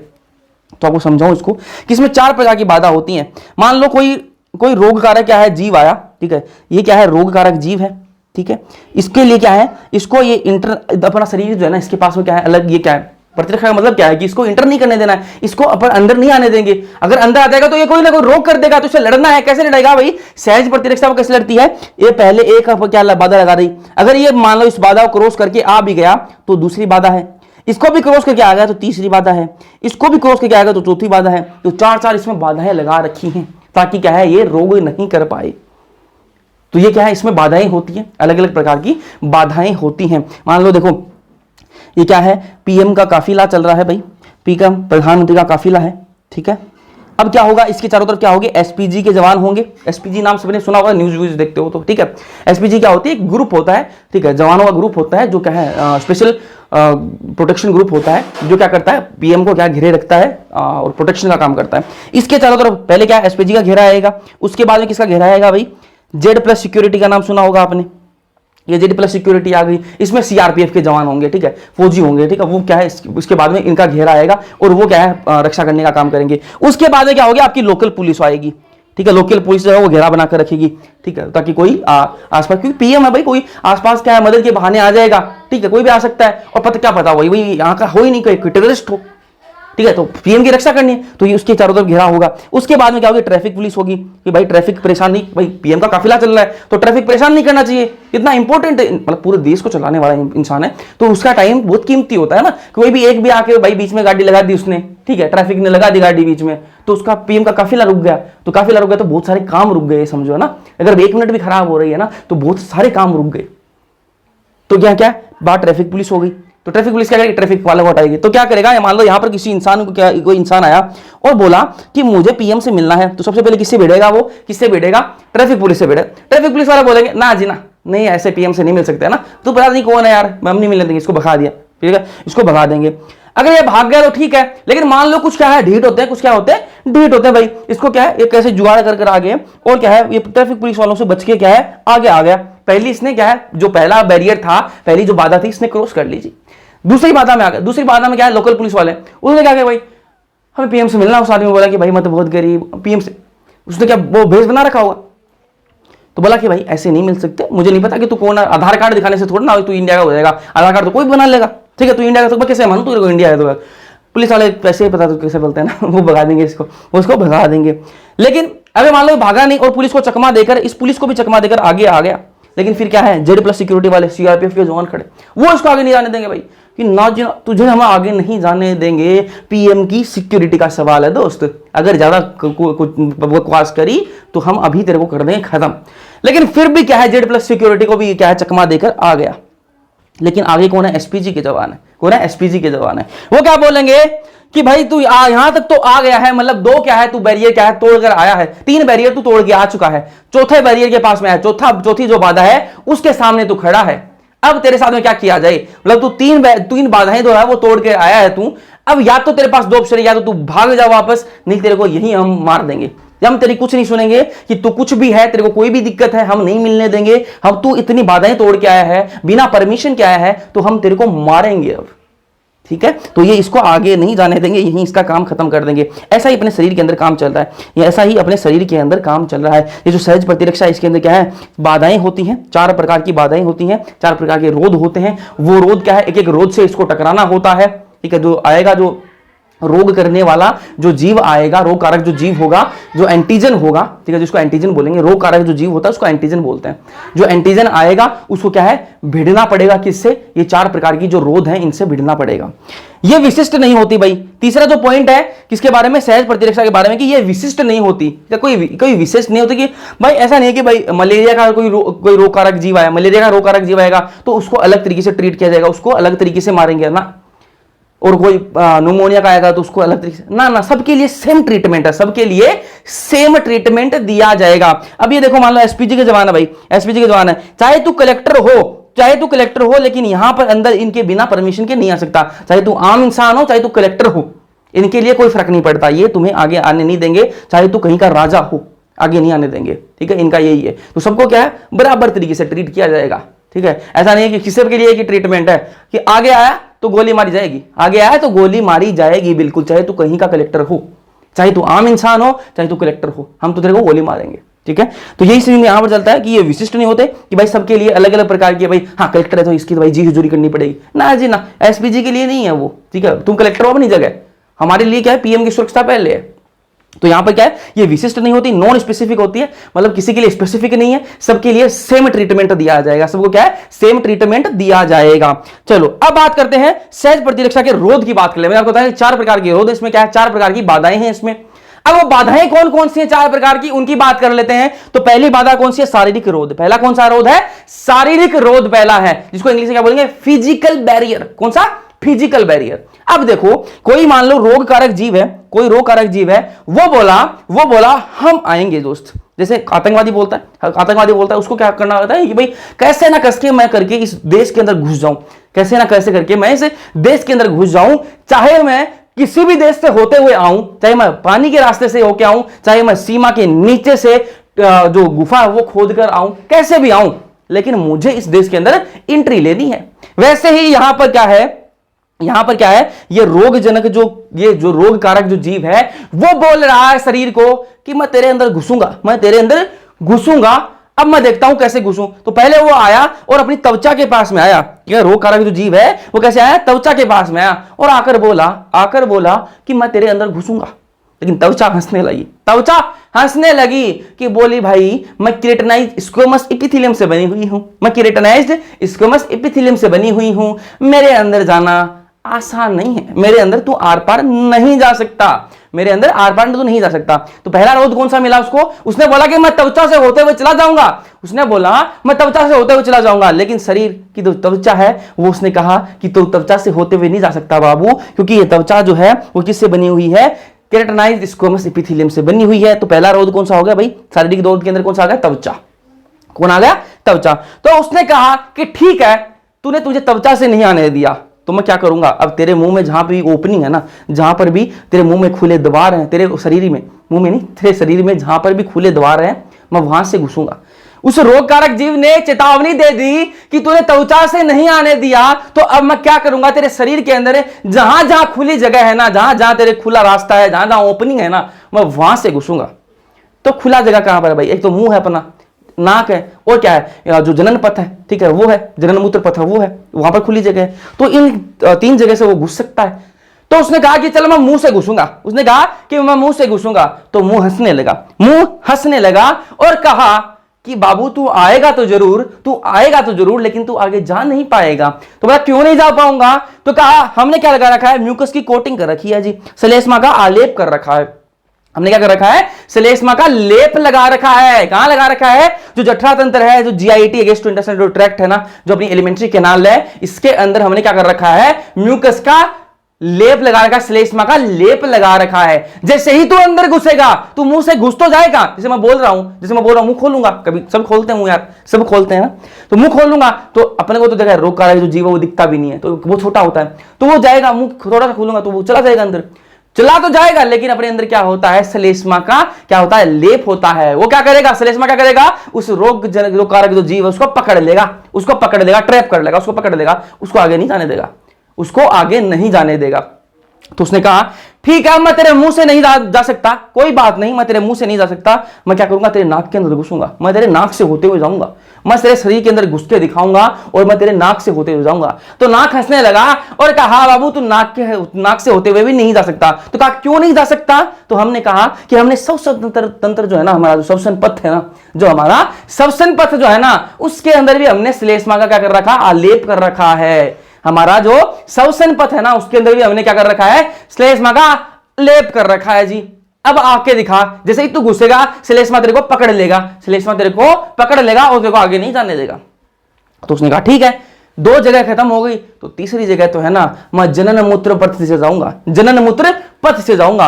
तो आपको समझाऊं इसको कि इसमें 4 प्रकार की बाधा होती हैं। मान लो कोई रोग कारक क्या है, जीव आया, ठीक है, ये क्या है, रोग कारक जीव है, ठीक है। इसके लिए क्या है, इसको ये अपना शरीर जो है ना, इसके पास में क्या है अलग, ये क्या है प्रतिरक्षा का मतलब क्या है कि इसको इंटर नहीं करने देना है, इसको अपन अंदर नहीं आने देंगे। अगर अंदर आ जाएगा तो ये कोई ना कोई रोक कर देगा, तो इसे लड़ना है। कैसे लड़ेगा भाई, सहज प्रतिरक्षा वो कैसे लड़ती है, ये पहले एक क्या बाधा लगा रही, अगर ये मान लो इस बाधा को क्रॉस करके आ भी गया तो दूसरी बाधा है, इसको भी क्रॉस करके आ गया तो तीसरी बाधा है, इसको भी क्रॉस करके आ गया तो चौथी बाधा है। तो 4 इसमें बाधाएं लगा रखी हैं ताकि क्या है, ये रोग नहीं कर पाए। तो ये क्या है, इसमें बाधाएं होती हैं, अलग अलग प्रकार की बाधाएं होती हैं। मान लो देखो ये क्या है, पीएम का काफिला चल रहा है भाई, पीएम प्रधानमंत्री का काफिला है, ठीक है। अब क्या होगा, इसके चारों तरफ क्या होंगे, एसपीजी के जवान होंगे। एसपीजी नाम सबने सुना होगा, न्यूज व्यूज देखते हो तो, ठीक है। एसपीजी क्या होती है, एक ग्रुप होता है, ठीक है, जवानों का ग्रुप होता है जो क्या है स्पेशल प्रोटेक्शन ग्रुप होता है, जो क्या करता है, पीएम को क्या घेरे रखता है और प्रोटेक्शन का काम करता है। इसके चारों तरफ पहले क्या एसपीजी का घेरा आएगा, उसके बाद में किसका घेरा आएगा भाई, Z+ सिक्योरिटी का नाम सुना होगा आपने, ये Z+ सिक्योरिटी आ गई। इसमें सीआरपीएफ के जवान होंगे, ठीक है, फौजी होंगे, ठीक है, वो क्या है उसके बाद में इनका घेरा आएगा और वो क्या है रक्षा करने का काम करेंगे। उसके बाद में क्या होगा, आपकी लोकल पुलिस आएगी, ठीक है, लोकल पुलिस जो है वो घेरा बनाकर रखेगी, ठीक है, ताकि कोई आसपास, क्योंकि पीएम है भाई, कोई आसपास क्या है मदद के बहाने आ जाएगा, ठीक है, कोई भी आ सकता है। और पता क्या पता वही यहाँ का हो ही नहीं, कोई टेररिस्ट हो, ठीक है, तो पीएम की रक्षा करनी है, तो ये उसके चारों तरफ घेरा होगा। उसके बाद में क्या होगी, ट्रैफिक पुलिस होगी कि भाई ट्रैफिक परेशान नहीं, भाई पीएम का काफिला चल रहा है तो ट्रैफिक परेशान नहीं करना चाहिए, इतना इंपॉर्टेंट मतलब पूरे देश को चलाने वाला इंसान है, तो उसका टाइम बहुत कीमती होता है ना। कोई भी एक भी आके भाई बीच में गाड़ी लगा दी उसने, ठीक है, ट्रैफिक ने लगा दी गाड़ी बीच में, तो उसका पीएम का काफिला रुक गया, तो काफिला रुक गया तो बहुत सारे काम रुक गए, समझो ना। अगर 1 मिनट भी खराब हो रही है ना तो बहुत सारे काम रुक गए। तो क्या क्या बात, ट्रैफिक पुलिस हो गई, तो ट्रैफिक पुलिस क्या करेगी, ट्रैफिक वाले को हटाएगी। तो क्या करेगा, मान लो यहां पर किसी इंसान को क्या, कोई इंसान आया और बोला कि मुझे पीएम से मिलना है, तो सबसे पहले किससे भिड़ेगा, वो किससे भिड़ेगा, ट्रैफिक पुलिस से भिड़ेगा। ट्रैफिक पुलिस वाले बोलेंगे ना जी ना, नहीं ऐसे पीएम से नहीं मिल सकते ना, तो पता नहीं कौन है यार, हम नहीं मिलने देंगे, इसको भगा दिया, ठीक है, इसको भगा देंगे। अगर ये भाग गया तो ठीक है, लेकिन मान लो कुछ क्या है ढीठ होते हैं, कुछ क्या होते हैं ढीठ होते हैं भाई, इसको क्या है ये कैसे जुगाड़ कर आगे, और क्या है ये ट्रैफिक पुलिस वालों से बच के क्या है आगे आ गया। पहली इसने क्या है, जो पहला बैरियर था, पहली जो बाधा थी, इसने क्रॉस कर ली। दूसरी बाधा में आ गया, दूसरी बाधा में क्या है, लोकल पुलिस वाले उसने क्या किया भाई, हमें पीएम से मिलना। उस आदमी ने बोला कि भाई मैं तो बहुत गरीब, पीएम से उसने क्या वो भेष बना रखा होगा, तो बोला कि भाई ऐसे नहीं मिल सकते, मुझे नहीं पता कि तू कौन है, आधार कार्ड दिखाने से थोड़ा ना तू इंडिया का हो जाएगा, आधार कार्ड तो कोई बना लेगा, ठीक है, तू इंडिया का, तो कैसे मानू तू इंडिया है। तो पुलिस वाले पैसे ही पता तो कैसे बोलते हैं ना, वो भगा देंगे इसको, उसको भगा देंगे। लेकिन अगर मान लो भागा नहीं और पुलिस को चकमा देकर, इस पुलिस को भी चकमा देकर आगे आ गया, लेकिन फिर क्या है, Z+ सिक्योरिटी वाले सीआरपीएफ के जवान खड़े, वो इसको आगे नहीं जाने देंगे भाई, कि ना तुझे हम आगे नहीं जाने देंगे, पीएम की सिक्योरिटी का सवाल है दोस्त, अगर ज्यादा बकवास करी तो हम अभी तेरे को कर देंगे खत्म। लेकिन फिर भी क्या है, Z+ सिक्योरिटी को भी क्या है चकमा देकर आ गया। लेकिन आगे कौन है, एसपीजी के जवान है, कौन है, एसपीजी के जवान है। वो क्या बोलेंगे कि भाई तू यहां तक तो आ गया है, मतलब 2 क्या है, तू बैरियर क्या है तोड़कर आया है, 3 बैरियर तू तोड़ के आ चुका है, चौथे बैरियर के पास में है, चौथी जो बाधा है उसके सामने तू खड़ा है। अब तेरे साथ में क्या किया जाए, मतलब तू 3 बाधाएं जो है वो तोड़ के आया है तू, अब या तो तेरे पास 2 ऑप्शन है, या तो तू भाग जा वापस, नहीं तेरे को यही हम मार देंगे, हम तेरी कुछ नहीं सुनेंगे कि तू कुछ भी है, तेरे को कोई भी दिक्कत है हम नहीं मिलने देंगे, हम तू इतनी बाधाएं तोड़ के आया है, बिना परमिशन के आया है, तो हम तेरे को मारेंगे अब, ठीक है। तो ये इसको आगे नहीं जाने देंगे, यहीं इसका काम खत्म कर देंगे। ऐसा ही अपने शरीर के अंदर काम चल रहा है, ये ऐसा ही अपने शरीर के अंदर काम चल रहा है। ये जो सहज प्रतिरक्षा इसके अंदर क्या है, बाधाएं होती हैं, 4 प्रकार की बाधाएं होती हैं, 4 प्रकार के रोध होते हैं। वो रोध क्या है, एक एक रोध से इसको टकराना होता है, ठीक है। जो आएगा, जो रोग करने वाला जो जीव आएगा, रोग कारक जो जीव होगा, जो एंटीजन होगा, ठीक है, जिसको एंटीजन बोलेंगे, रोग कारक जो जीव होता है उसको एंटीजन बोलते हैं। जो एंटीजन आएगा उसको क्या है, भिड़ना पड़ेगा, किससे, ये 4 प्रकार की जो रोध हैं इनसे भिड़ना पड़ेगा। ये विशिष्ट नहीं होती भाई। तीसरा जो पॉइंट है किसके बारे में, सहज प्रतिरक्षा के बारे में, कि ये विशिष्ट नहीं होती, कोई विशेष नहीं होती, कि भाई ऐसा नहीं है कि भाई मलेरिया का कोई रोग कारक जीव आया, मलेरिया का रोग कारक जीव आएगा तो उसको अलग तरीके से ट्रीट किया जाएगा, उसको अलग तरीके से मारेंगे ना, और कोई न्यूमोनिया का आएगा तो उसको अलग तरीके से, ना सबके लिए सेम ट्रीटमेंट है, सबके लिए सेम ट्रीटमेंट दिया जाएगा। अब ये देखो, मान लो एसपीजी के जमाना, भाई एसपीजी के जमाना है, चाहे तू कलेक्टर हो, लेकिन यहां पर अंदर इनके बिना परमिशन के नहीं आ सकता। चाहे तू आम इंसान हो, चाहे तू कलेक्टर हो, इनके लिए कोई फर्क नहीं पड़ता, ये तुम्हें आगे आने नहीं देंगे। चाहे तू कहीं का राजा हो, आगे नहीं आने देंगे, ठीक है। इनका यही है, तो सबको क्या है, बराबर तरीके से ट्रीट किया जाएगा, ठीक है। ऐसा नहीं है कि किसी के लिए एक ट्रीटमेंट है कि आगे आया तो गोली मारी जाएगी, आगे आया तो गोली मारी जाएगी, बिल्कुल, चाहे तू कहीं का कलेक्टर हो, चाहे तू आम इंसान हो, चाहे तू कलेक्टर हो, हम तो तेरे को गोली मारेंगे, ठीक है। तो यही सीन यहां पर चलता है कि ये विशिष्ट नहीं होते कि भाई सबके लिए अलग अलग प्रकार की, भाई हाँ कलेक्टर है तो इसकी तो भाई जी हजूरी करनी पड़ेगी, ना जी ना, एसपीजी के लिए नहीं है वो, ठीक है। तुम कलेक्टर हो अपनी जगह, हमारे लिए क्या है, पीएम की सुरक्षा पहले है। तो यहां पर क्या है, ये विशिष्ट नहीं होती, नॉन स्पेसिफिक होती है, मतलब किसी के लिए स्पेसिफिक नहीं है, सबके लिए सेम ट्रीटमेंट दिया जाएगा, सबको क्या है, सेम ट्रीटमेंट दिया जाएगा। चलो अब बात करते हैं सहज प्रतिरक्षा के रोध की बात कर ले। मैंने आपको बताया 4 प्रकार के रोध, इसमें क्या है, 4 प्रकार की बाधाएं हैं इसमें। अब वो बाधाएं कौन कौन सी हैं 4 प्रकार की, उनकी बात कर लेते हैं। तो पहली बाधा कौन सी है, शारीरिक रोध। पहला कौन सा रोध है, शारीरिक रोध पहला है, जिसको इंग्लिश में क्या बोलेंगे, फिजिकल बैरियर। कौन सा, फिजिकल बैरियर। अब देखो, कोई मान लो रोग कारक जीव है, कोई रोग कारक जीव है, वो बोला हम आएंगे दोस्त। जैसे आतंकवादी बोलता है, उसको क्या करना होता है कि भाई कैसे ना कैसे मैं करके इस देश के अंदर घुस जाऊं, कैसे ना कैसे करके मैं इस देश के अंदर घुस जाऊं, चाहे मैं किसी भी देश से होते हुए आऊं, चाहे मैं पानी के रास्ते से होके आऊं, चाहे मैं सीमा के नीचे से जो गुफा है वो खोद कर आऊं, कैसे भी आऊं, लेकिन मुझे इस देश के अंदर एंट्री लेनी है। वैसे ही यहां पर क्या है, ये रोगजनक ये जो रोग कारक जो जीव है, वो बोल रहा है शरीर को कि मैं तेरे अंदर घुसूंगा, अब मैं देखता हूं कैसे घुसूं। तो पहले वो आया और अपनी त्वचा के पास में आया, ये रोग कारक जो जीव है वो कैसे आया, त्वचा के पास में आया और आकर बोला कि मैं तेरे अंदर घुसूंगा। लेकिन त्वचा हंसने लगी कि बोली भाई मैं केराटिनाइज्ड स्क्वैमस एपिथेलियम से बनी हुई हूं, मेरे अंदर जाना आसान नहीं है, मेरे अंदर तू आर पार नहीं जा सकता, तो पहला रोध कौन सा मिला उसको, उसने बोला कि मैं त्वचा से होते हुए चला जाऊंगा, लेकिन शरीर की जो त्वचा है वो उसने कहा कि तू त्वचा से होते हुए नहीं जा सकता बाबू, क्योंकि ये त्वचा जो है वो किससे बनी हुई है, केराटिनाइज्ड स्क्वैमस एपिथेलियम से बनी हुई है। तो पहला रोध कौन सा हो गया भाई, शारीरिक रोध के अंदर कौन सा आ गया, त्वचा। कौन आ गया, त्वचा। तो उसने कहा कि ठीक है, तूने तुझे त्वचा से नहीं आने दिया, तो मैं क्या करूंगा, अब तेरे मुंह में जहां भी ओपनिंग है ना, जहां पर भी तेरे मुंह में खुले द्वार हैं, तेरे शरीर में, मुंह में नहीं, तेरे शरीर में जहां पर भी खुले द्वार हैं, मैं वहां से घुसूंगा। उस रोग कारक जीव ने चेतावनी दे दी कि तूने त्वचा से नहीं आने दिया, तो अब मैं क्या करूंगा, तेरे शरीर के अंदर जहां जहां खुली जगह है ना, जहां जहां तेरे खुला रास्ता है, जहां जहां ओपनिंग है ना, मैं वहां से घुसूंगा। तो खुला जगह कहां पर है भाई, एक तो मुंह है अपना, नाक है, और क्या है, जो जनन पथ है, ठीक है वो है, जनन मूत्र पथ है वो है, वहां पर खुली जगह है। तो इन 3 जगह से वो घुस सकता है। तो उसने कहा कि चलो मैं मुंह से घुसूंगा, तो मुंह हंसने लगा और कहा कि बाबू तू आएगा तो जरूर, लेकिन तू आगे जा नहीं पाएगा। तो बोला क्यों नहीं जा पाऊंगा, तो कहा हमने क्या लगा रखा है, म्यूकस की कोटिंग कर रखी है जी, श्लेष्मा का आलेप कर रखा है। हमने क्या कर रखा है, श्लेष्मा का लेप लगा रखा है। कहां लगा रखा है, जो जठरा तंत्र है, जो जीआईटी गैस्ट्रोइंटेस्टाइनल ट्रैक्ट है ना, जो अपनी एलिमेंट्री कैनाल है, इसके अंदर हमने क्या कर रखा है, म्यूकस का लेप लगा रखा है, श्लेष्मा का लेप लगा रखा है। जैसे ही तू अंदर घुसेगा, तू मुंह से घुस तो जाएगा, जैसे मैं बोल रहा हूं मुंह खोलूंगा, कभी सब खोलते हैं मुंह यार, सब खोलते हैं ना, तो मुंह खोलूंगा तो अपने को तो देखा रोग कारक जो जीव है वो दिखता भी नहीं है, तो वो छोटा होता है, तो वो जाएगा, मुंह थोड़ा सा खोलूंगा तो वो चला जाएगा अंदर, चला तो जाएगा, लेकिन अपने अंदर क्या होता है, श्लेष्मा का क्या होता है, लेप होता है। वो क्या करेगा, श्लेष्मा क्या करेगा, उस रोग कारक जो जीव है उसको पकड़ लेगा, ट्रैप कर लेगा, उसको पकड़ लेगा, उसको आगे नहीं जाने देगा। तो उसने कहा ठीक है, मैं तेरे मुंह से नहीं जा सकता, कोई बात नहीं, मैं तेरे मुंह से नहीं जा सकता, मैं क्या करूंगा, तेरे नाक के अंदर घुसूंगा, मैं तेरे नाक से होते हुए जाऊंगा, मैं तेरे शरीर के अंदर घुस के दिखाऊंगा और मैं तेरे नाक से होते हुए जाऊंगा। तो नाक हंसने लगा और कहा बाबू तू नाक से होते हुए भी नहीं जा सकता। तो कहा क्यों नहीं जा सकता, तो हमने कहा कि हमने श्वसन तंत्र जो है ना, हमारा जो श्वसन पथ है ना, जो है ना, उसके अंदर भी हमने श्लेष्मा का क्या कर रखा, आलेप कर रखा है। हमारा जो श्वसन पथ है ना, उसके अंदर भी हमने क्या कर रखा है, श्लेष्मा का लेप कर रखा है जी। अब आके दिखा, जैसे ही तू घुसेगा श्लेष्मा तेरे को पकड़ लेगा और तेरे को आगे नहीं जाने देगा। तो उसने कहा ठीक है, 2 जगह खत्म हो गई, तो तीसरी जगह तो है ना, मैं जनन मूत्र पथ से जाऊंगा, जनन मूत्र पथ से जाऊंगा।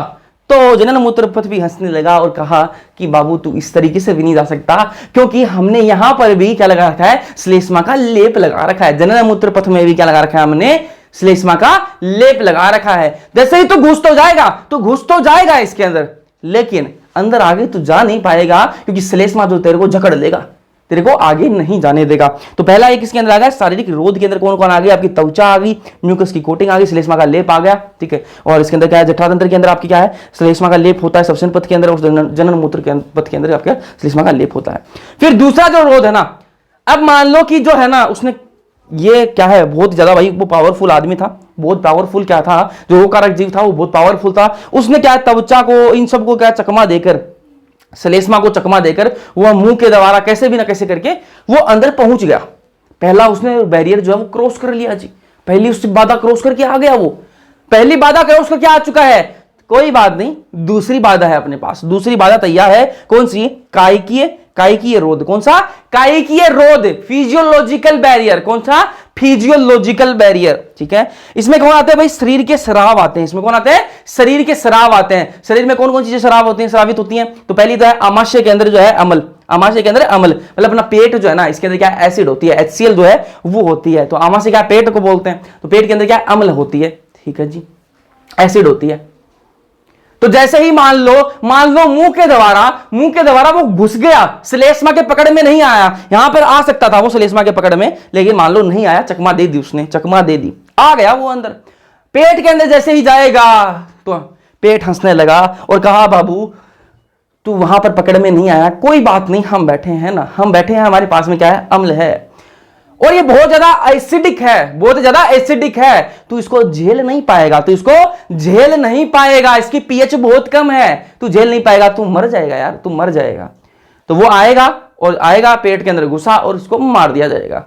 तो जनन मूत्र पथ भी हंसने लगा और कहा कि बाबू तू इस तरीके से भी नहीं जा सकता, क्योंकि हमने यहां पर भी क्या लगा रखा है, श्लेष्मा का लेप लगा रखा है। जनन मूत्र पथ में भी क्या लगा रखा है हमने, श्लेष्मा का लेप लगा रखा है। जैसे ही तू घुस तो जाएगा, तू घुस तो जाएगा इसके अंदर, लेकिन अंदर आगे तू जा नहीं पाएगा, क्योंकि श्लेष्मा जो तेरे को जकड़ लेगा, तेरे को आगे नहीं जाने देगा। तो पहला एक इसके अंदर आ गया शारीरिक रोध के अंदर कौन कौन आ गया, आपकी त्वचा आ गई, म्यूकस की कोटिंग आ गई, श्लेष्मा का लेप आ गया, ठीक है। और इसके अंदर क्या है, जठरातंत्र के अंदर आपकी क्या है, श्लेष्मा का लेप होता है, श्वसन पथ के अंदर और जनन मूत्र के पथ के अंदर आपका श्लेष्मा का लेप होता है। फिर दूसरा जो रोध है ना, अब मान लो कि जो है ना उसने ये क्या है, बहुत ज्यादा भाई वो पावरफुल आदमी था, बहुत पावरफुल क्या था, जो रोगकारक जीव था वो बहुत पावरफुल था। उसने क्या त्वचा को इन सबको क्या चकमा देकर, श्लेष्मा को चकमा देकर वह मुंह के द्वारा कैसे भी ना कैसे करके वो अंदर पहुंच गया। पहला उसने बैरियर जो है वो क्रॉस कर लिया जी, पहली उससे बाधा क्रॉस करके आ गया, वो पहली बाधा क्रॉस करके आ चुका है। कोई बात नहीं, दूसरी बाधा है अपने पास, दूसरी बाधा तैयार है। कौन सी, कायिकीय रोध। कौन सा, कायिकीय रोध, फिजियोलॉजिकल बैरियर। कौन सा, फिजियोलॉजिकल बैरियर, ठीक है। इसमें कौन आते हैं भाई, शरीर के स्राव आते हैं। इसमें कौन आते हैं, शरीर के स्राव आते हैं। शरीर में कौन कौन चीजें स्राव होती हैं, स्रावित होती हैं। तो पहली तो है आमाशय के अंदर जो है अम्ल, आमाशय के अंदर अम्ल मतलब अपना पेट जो है ना, इसके अंदर क्या एसिड होती है, HCl जो है वो होती है। तो आमाशय क्या, पेट को बोलते हैं। तो पेट के अंदर क्या अम्ल होती है, ठीक है जी, एसिड होती है। तो जैसे ही मान लो मुंह के द्वारा वो घुस गया, श्लेष्मा के पकड़ में नहीं आया। यहां पर आ सकता था वो श्लेष्मा के पकड़ में, लेकिन मान लो नहीं आया, चकमा दे दी उसने, चकमा दे दी, आ गया वो अंदर। पेट के अंदर जैसे ही जाएगा तो पेट हंसने लगा और कहा बाबू तू वहां पर पकड़ में नहीं आया, कोई बात नहीं, हम बैठे हैं ना, हम बैठे हैं, हमारे पास में क्या है, अम्ल है, और ये बहुत ज्यादा एसिडिक है, बहुत ज्यादा एसिडिक है, तू इसको झेल नहीं पाएगा, तू इसको झेल नहीं पाएगा, इसकी पीएच बहुत कम है, तू झेल नहीं पाएगा, तू मर जाएगा यार, तू मर जाएगा। तो वो आएगा और आएगा पेट के अंदर घुसा और उसको मार दिया जाएगा,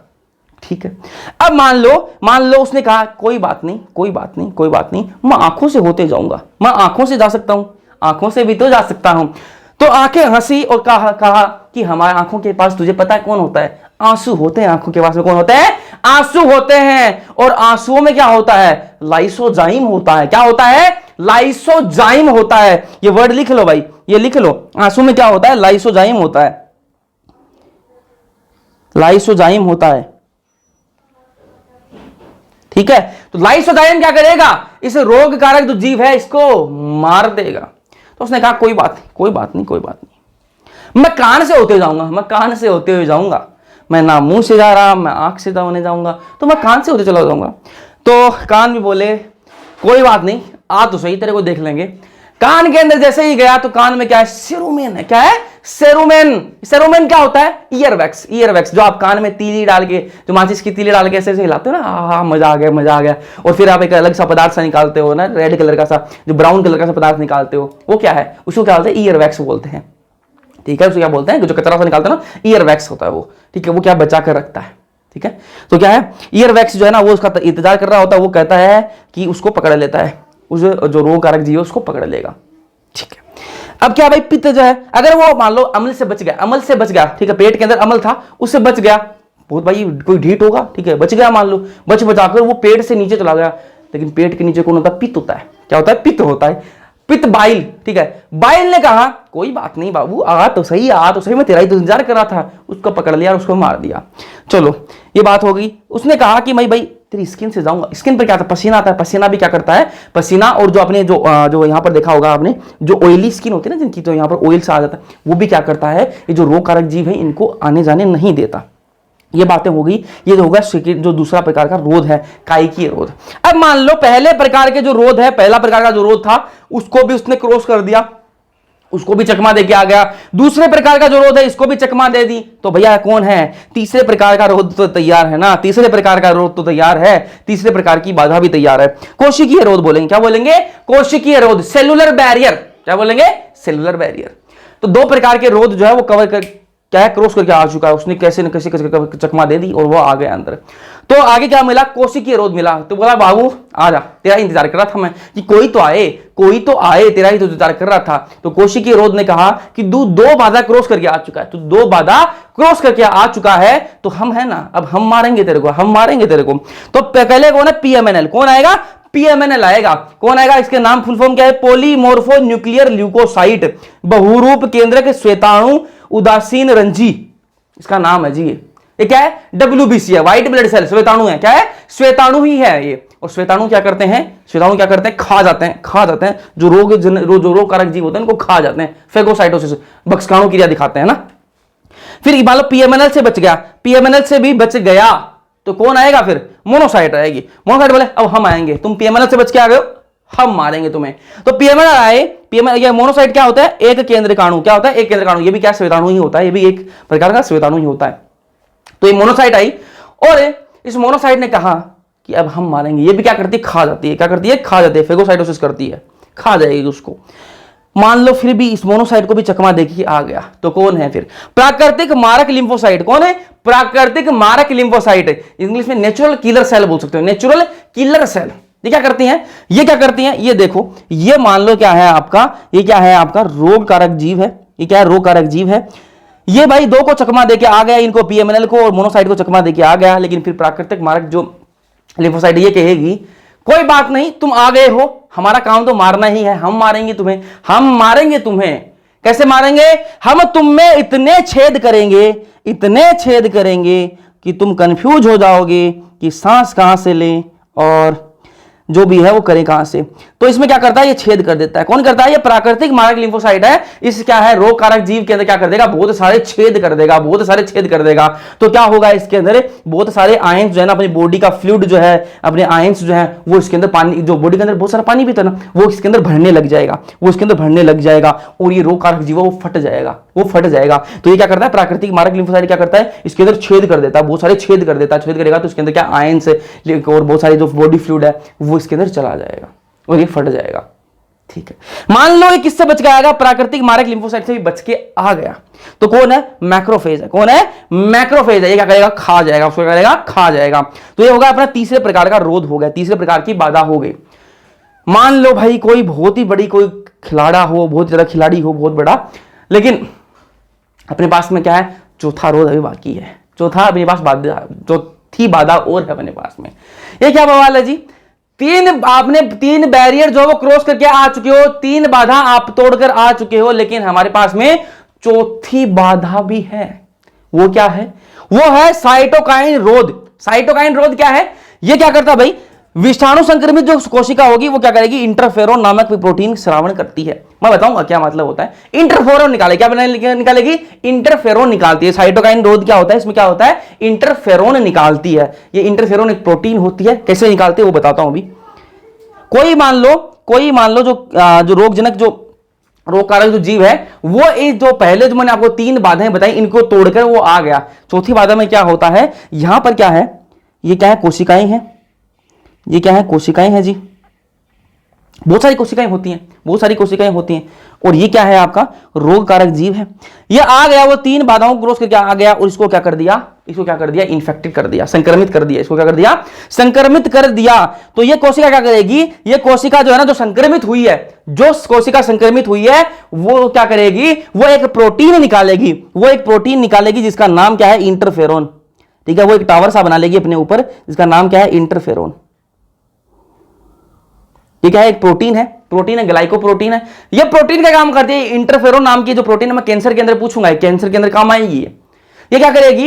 ठीक है। अब मान लो उसने कहा कोई बात नहीं, कोई बात नहीं, कोई बात नहीं, मैं आंखों से होते जाऊंगा, मैं आंखों से जा सकता हूं, आंखों से भी तो जा सकता हूं। तो आंखें हंसी और कहा कि हमारे आंखों के पास तुझे पता है कौन होता है, आंसू होते हैं, आंखों के पास में कौन होते हैं, आंसू होते हैं। और आंसुओं में क्या होता है, लाइसोजाइम होता है। क्या होता है, लाइसोजाइम होता है। ये वर्ड लिख लो भाई, ये लिख लो, आंसू में क्या होता है, लाइसोजाइम होता है, लाइसोजाइम होता है, ठीक है। तो लाइसोजाइम क्या करेगा, इस रोग कारक जो जीव है इसको मार देगा। तो उसने कहा कोई बात नहीं, कोई बात नहीं, कोई बात नहीं, मैं कान से होते जाऊंगा, मैं कान से होते हुए जाऊंगा, मैं ना मुंह से जा रहा, मैं आंख से होने जाऊंगा, तो मैं कान से होते चला जाऊंगा। तो कान भी बोले कोई बात नहीं, आ तो सही, तेरे को देख लेंगे। कान के अंदर जैसे ही गया तो कान में क्या है, सेरुमेन है। क्या है, सेरुमेन। सेरुमेन क्या होता है, ईयरवैक्स। ईयरवैक्स जो आप कान में तीली डाल के, जो माचिस की तीली डाल के ऐसे ऐसे हिलाते हो ना, हाँ मजा आ गया, मजा आ गया। और फिर आप एक अलग सा पदार्थ सा निकालते हो ना, रेड कलर का सा, जो ब्राउन कलर का सा पदार्थ निकालते हो, वो क्या है, उसको क्या बोलते हैं, ईयरवैक्स बोलते हैं, ठीक है। उसको क्या बोलते हैं, जो कचरा सा निकालते हैं ना, ईयरवैक्स होता है वो, ठीक है। वो क्या बचा कर रखता है, ठीक है। तो क्या है, ईयरवैक्स जो है ना, वो उसका इंतजार कर रहा होता है, वो कहता है कि उसको पकड़ लेता है, उस जो रोग कारक जीव है उसको पकड़ लेगा, ठीक है। अब क्या भाई, पित्त जो है, अगर वो मान लो अम्ल से बच गया, अम्ल से बच गया, ठीक है, पेट के अंदर अम्ल था, उससे बच गया, बहुत भाई कोई ढीठ होगा, ठीक है, बच गया, मान लो बचाकर वो पेट से नीचे चला गया। लेकिन पेट के नीचे कौन होता है, पित्त होता है। क्या होता है, पित्त होता है, पित्त बाइल, ठीक है। बाइल ने कहा कोई बात नहीं बाबू, आ तो सही, आ तो सही, मैं तेरा ही तो इंतजार कर रहा था। उसको पकड़ लिया और उसको मार दिया। चलो ये बात हो गई। उसने कहा कि मैं भाई तेरी स्किन से जाऊंगा। स्किन पर क्या आता है, पसीना आता है। पसीना भी क्या करता है, पसीना, और जो अपने जो यहाँ पर देखा होगा आपने, जो ऑयली स्किन होती है ना, जिनकी तो यहाँ पर ऑयल से आ जाता है, वो भी क्या करता है, ये जो रोग कारक जीव है इनको आने जाने नहीं देता। ये बातें हो गई। ये होगा जो दूसरा प्रकार का रोध है, कायिकीय रोध। अब मान लो पहले प्रकार के जो रोध है, पहला प्रकार का जो रोध था उसको भी उसने क्रॉस कर दिया, उसको भी चकमा देके आ गया। दूसरे प्रकार का जो रोध है इसको भी चकमा दे दी। तो भैया कौन है, तीसरे प्रकार का रोध तो तैयार है ना, तीसरे प्रकार का रोध तो तैयार है, तीसरे प्रकार की बाधा भी तैयार है। कोशिकीय रोध बोलेंगे, क्या बोलेंगे, कोशिकीय रोध, सेलुलर बैरियर। क्या बोलेंगे, सेलुलर बैरियर। तो 2 प्रकार के रोध जो है वो कवर कर क्या है, क्रॉस करके आ चुका है, उसने कैसे न कैसे चकमा दे दी और वो आ गया अंदर। तो आगे क्या मिला, कोशिकीय रोध मिला। तो बोला बाबू आ जा, तेरा इंतजार कर रहा था मैं कि कोई तो आए, कोई तो आए, तेरा ही तो इंतजार कर रहा था। तो कोशिकीय रोध ने कहा कि तू 2 बाधा क्रॉस करके आ चुका है, तू 2 बाधा क्रॉस करके आ चुका है, तो हम है ना, अब हम मारेंगे तेरे को, हम मारेंगे तेरे को। तो पहले कौन है, पीएमएनएल। कौन आएगा, पीएमएनएल आएगा। कौन आएगा, इसके नाम फुल फॉर्म क्या है, पॉलीमोर्फो न्यूक्लियर ल्यूकोसाइट, बहुरूप केंद्रक श्वेताणु उदासीन रंजी, इसका नाम है जी। ये क्या है, WBC है, व्हाइट ब्लड सेल, श्वेताणु है। क्या है, श्वेताणु ही है ये। और श्वेताणु क्या करते हैं, श्वेताणु क्या करते हैं, खा जाते हैं, खा जाते हैं जो रोग कारक जीव होते हैं उनको खा जाते हैं, फेगोसाइटोसिस, बक्सकाणु क्रिया दिखाते हैं ना। फिर मान लो पीएमएनएल से बच गया, पीएमएनएल से भी बच गया तो कौन आएगा, फिर मोनोसाइट आएगी। मोनोसाइट बोले अब हम आएंगे, तुम पीएमएनएल से बच के आ गए हो, हम मारेंगे तुम्हें। तो पीएमएनएल आए, पीएमएनएल ये मोनोसाइट क्या होता है, एक केंद्रकाणु। क्या होता है, एक केंद्रकाणु। ये भी क्या, श्वेताणु ही होता है, ये भी एक प्रकार का श्वेताणु ही होता है। तो ये मोनोसाइट आई और इस मोनोसाइट ने कहा कि अब हम मारेंगे। ये भी क्या करती है, खा जाती है। क्या करती है, खा जाती है, फेगोसाइटोसिस करती है, खा जाएगी उसको। मान लो फिर भी इस मोनोसाइट को भी चकमा देखिए आ गया, तो कौन है फिर, प्राकृतिक मारक लिम्फोसाइट। कौन है, प्राकृतिक मारक लिम्फोसाइट, इंग्लिश में नेचुरल किलर सेल बोल सकते हो, नेचुरल किलर सेल। ये क्या करती हैं, ये क्या करती हैं, ये देखो, ये मान लो क्या है आपका, ये क्या है आपका रोग कारक जीव है। ये क्या है, रोग कारक जीव है। ये भाई 2 को चकमा देके आ गया, इनको पीएमएनएल को और मोनोसाइट को चकमा देके आ गया। लेकिन फिर प्राकृतिक मारक जो लिम्फोसाइट ये कहेगी कोई बात नहीं, तुम आ गए हो, हमारा काम तो मारना ही है, हम मारेंगे तुम्हें, हम मारेंगे तुम्हें। कैसे मारेंगे, हम तुम में इतने छेद करेंगे, इतने छेद करेंगे कि तुम कंफ्यूज हो जाओगे कि सांस कहां से लें और जो भी है वो करें कहां से। तो इसमें क्या करता है, ये छेद कर देता है। कौन करता है, ये प्राकृतिक मारक लिम्फोसाइट है। इस क्या है, रोग कारक जीव के अंदर क्या कर देगा, बहुत सारे छेद कर देगा, बहुत सारे छेद कर देगा। तो क्या होगा, इसके अंदर बहुत सारे आयंस जो है ना, अपनी बॉडी का फ्लूइड जो है, अपने आयंस जो है वो इसके अंदर पानी, जो बॉडी के अंदर बहुत सारा पानी भी था ना, वो इसके अंदर भरने लग जाएगा, वो इसके अंदर भरने लग जाएगा और ये रोग कारक जीव वो फट जाएगा, वो फट जाएगा। तो ये क्या करता है, प्राकृतिक मारक लिम्फोसाइट क्या करता है, इसके अंदर छेद कर देता है, बहुत सारे छेद कर देता है। छेद करेगा तो इसके अंदर क्या आयंस और बहुत सारे जो बॉडी फ्लूइड है वो इसके अंदर चला जाएगा और ये फट जाएगा। ठीक है, मान लो ये किससे बच के आएगा, प्राकृतिक मारक लिम्फोसाइट से भी बच के आ गया। तो कौन है, मैक्रोफेज है। कौन है, मैक्रोफेज है। ये क्या करेगा, खा जाएगा, उसको करेगा, खा जाएगा। तो ये होगा अपना तीसरे प्रकार का रोध हो गया, तीसरे प्रकार की बाधा हो गई। मान लो भाई कोई बहुत ही बड़ी कोई खिलाड़ा हो, बहुत ज्यादा खिलाड़ी हो, बहुत बड़ा, लेकिन अपने पास में क्या है, चौथा रोध अभी बाकी है, चौथा अपने पास बाधा, चौथी बाधा और है अपने पास में। ये क्या बवाल है जी, आपने 3 बैरियर जो वो क्रॉस करके आ चुके हो, 3 बाधा आप तोड़कर आ चुके हो, लेकिन हमारे पास में चौथी बाधा भी है। वो क्या है, वो है साइटोकाइन रोध। साइटोकाइन रोध क्या है, ये क्या करता है भाई, विषाणु संक्रमित जो कोशिका होगी वो क्या करेगी, इंटरफेरोन नामक प्रोटीन श्रावण करती है। मैं बताऊंगा क्या मतलब होता है, इंटरफेरोन निकाले, क्या निकालेगी, इंटरफेरोन निकालती है। साइटोकाइन रोध क्या होता है, इसमें क्या होता है, इंटरफेरोन निकालती है। ये इंटरफेरोन एक प्रोटीन होती है, कैसे निकालती है वो बताता हूं अभी। कोई मान लो जो रोगजनक, जो रोग कारक जो जीव है, वो इस जो पहले जो मैंने आपको 3 बाधाएं बताई, इनको तोड़कर वो आ गया। चौथी बाधा में क्या होता है, यहां पर क्या है, ये क्या है, कोशिकाएं हैं। ये क्या है, कोशिकाएं हैं जी, बहुत सारी कोशिकाएं होती हैं, बहुत सारी कोशिकाएं होती हैं। और ये क्या है, आपका रोग कारक जीव है। ये आ गया, वो 3 बाधाओं को क्रॉस करके आ गया और इसको क्या कर दिया, इन्फेक्टेड कर दिया, संक्रमित कर दिया। इसको क्या कर दिया, संक्रमित कर दिया। तो ये कोशिका क्या करेगी, ये कोशिका जो है ना, जो संक्रमित हुई है, जो कोशिका संक्रमित हुई है, वो क्या करेगी, वो एक प्रोटीन निकालेगी, जिसका नाम क्या है, इंटरफेरोन। ठीक है, वो एक टावर सा बना लेगी अपने ऊपर, जिसका नाम क्या है, इंटरफेरोन। ये क्या है, एक प्रोटीन है, ग्लाइकोप्रोटीन है। ये प्रोटीन का काम करती है, इंटरफेरोन नाम की जो प्रोटीन है, मैं कैंसर के अंदर पूछूंगा, कैंसर के अंदर काम आएगी ये क्या करेगी,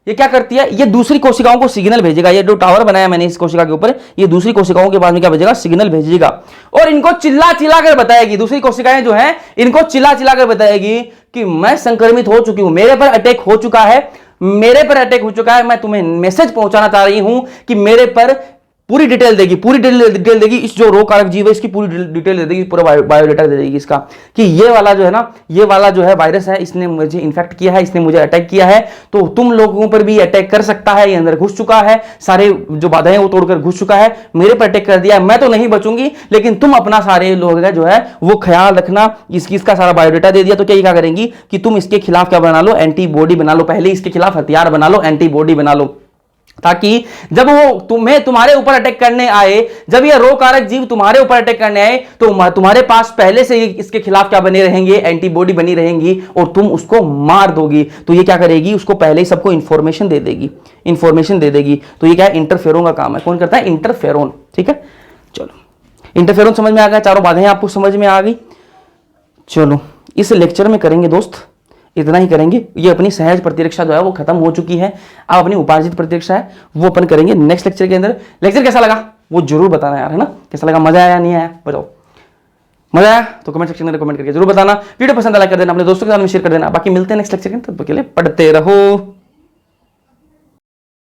ये क्या करती है, ये दूसरी कोशिकाओं को सिग्नल भेजेगा। ये जो टावर बनाया मैंने इस कोशिका के ऊपर, ये दूसरी कोशिकाओं के पास में क्या भेजेगा, सिग्नल भेजेगा और इनको चिल्ला चिल्ला कर बताएगी। दूसरी कोशिकाएं जो है, इनको चिल्ला चिल्ला कर बताएगी कि मैं संक्रमित हो चुकी हूं, मेरे पर अटैक हो चुका है, मैं तुम्हें मैसेज पहुंचाना चाह रही हूं कि मेरे पर पूरी डिटेल देगी, पूरी डिटेल देगी, इस जो रोग कारक जीव है इसकी पूरी डिटेल दे देगी, पूरा बायोडाटा दे देगी इसका, कि ये वाला जो है ना, ये वाला जो है वायरस है, इसने मुझे इन्फेक्ट किया है, इसने मुझे अटैक किया है, तो तुम लोगों पर भी अटैक कर सकता है, ये अंदर घुस चुका है, सारे जो बाधाएं वो तोड़कर घुस चुका है, मेरे पर अटैक कर दिया, मैं तो नहीं बचूंगी, लेकिन तुम अपना सारे लोग जो है वो ख्याल रखना। इसका सारा बायोडाटा दे दिया, तो क्या करेंगी कि तुम इसके खिलाफ क्या बना लो, एंटीबॉडी बना लो, पहले इसके खिलाफ हथियार बना लो, एंटीबॉडी बना लो, ताकि जब वो तुम्हारे ऊपर अटैक करने आए, जब ये रोग कारक जीव तुम्हारे ऊपर अटैक करने आए, तो तुम्हारे पास पहले से इसके खिलाफ क्या बने रहेंगे, एंटीबॉडी बनी रहेंगी, और तुम उसको मार दोगी। तो ये क्या करेगी, उसको पहले ही सबको इंफॉर्मेशन दे देगी, इंफॉर्मेशन दे देगी। तो ये क्या है, इंटरफेरोन का काम है। कौन करता है, इंटरफेरोन। ठीक है, चलो इंटरफेरोन समझ में आ गया, चारों बातें आपको समझ में आ गई। चलो इस लेक्चर में करेंगे दोस्त, इतना ही करेंगे। ये अपनी सहज प्रतिरक्षा जो है वो खत्म हो चुकी है, अब अपनी उपार्जित प्रतिरक्षा है वो अपन करेंगे नेक्स्ट लेक्चर के अंदर। लेक्चर कैसा लगा वो जरूर बताना यार, है ना, कैसा लगा, मजा आया नहीं आया, बताओ। मजा आया तो कमेंट सेक्शन में कमेंट करके जरूर बताना। वीडियो पसंद आया कर देना, अपने दोस्तों के साथ में शेयर कर देना। बाकी मिलते हैं नेक्स्ट लेक्चर के, तब तक के लिए पढ़ते रहो।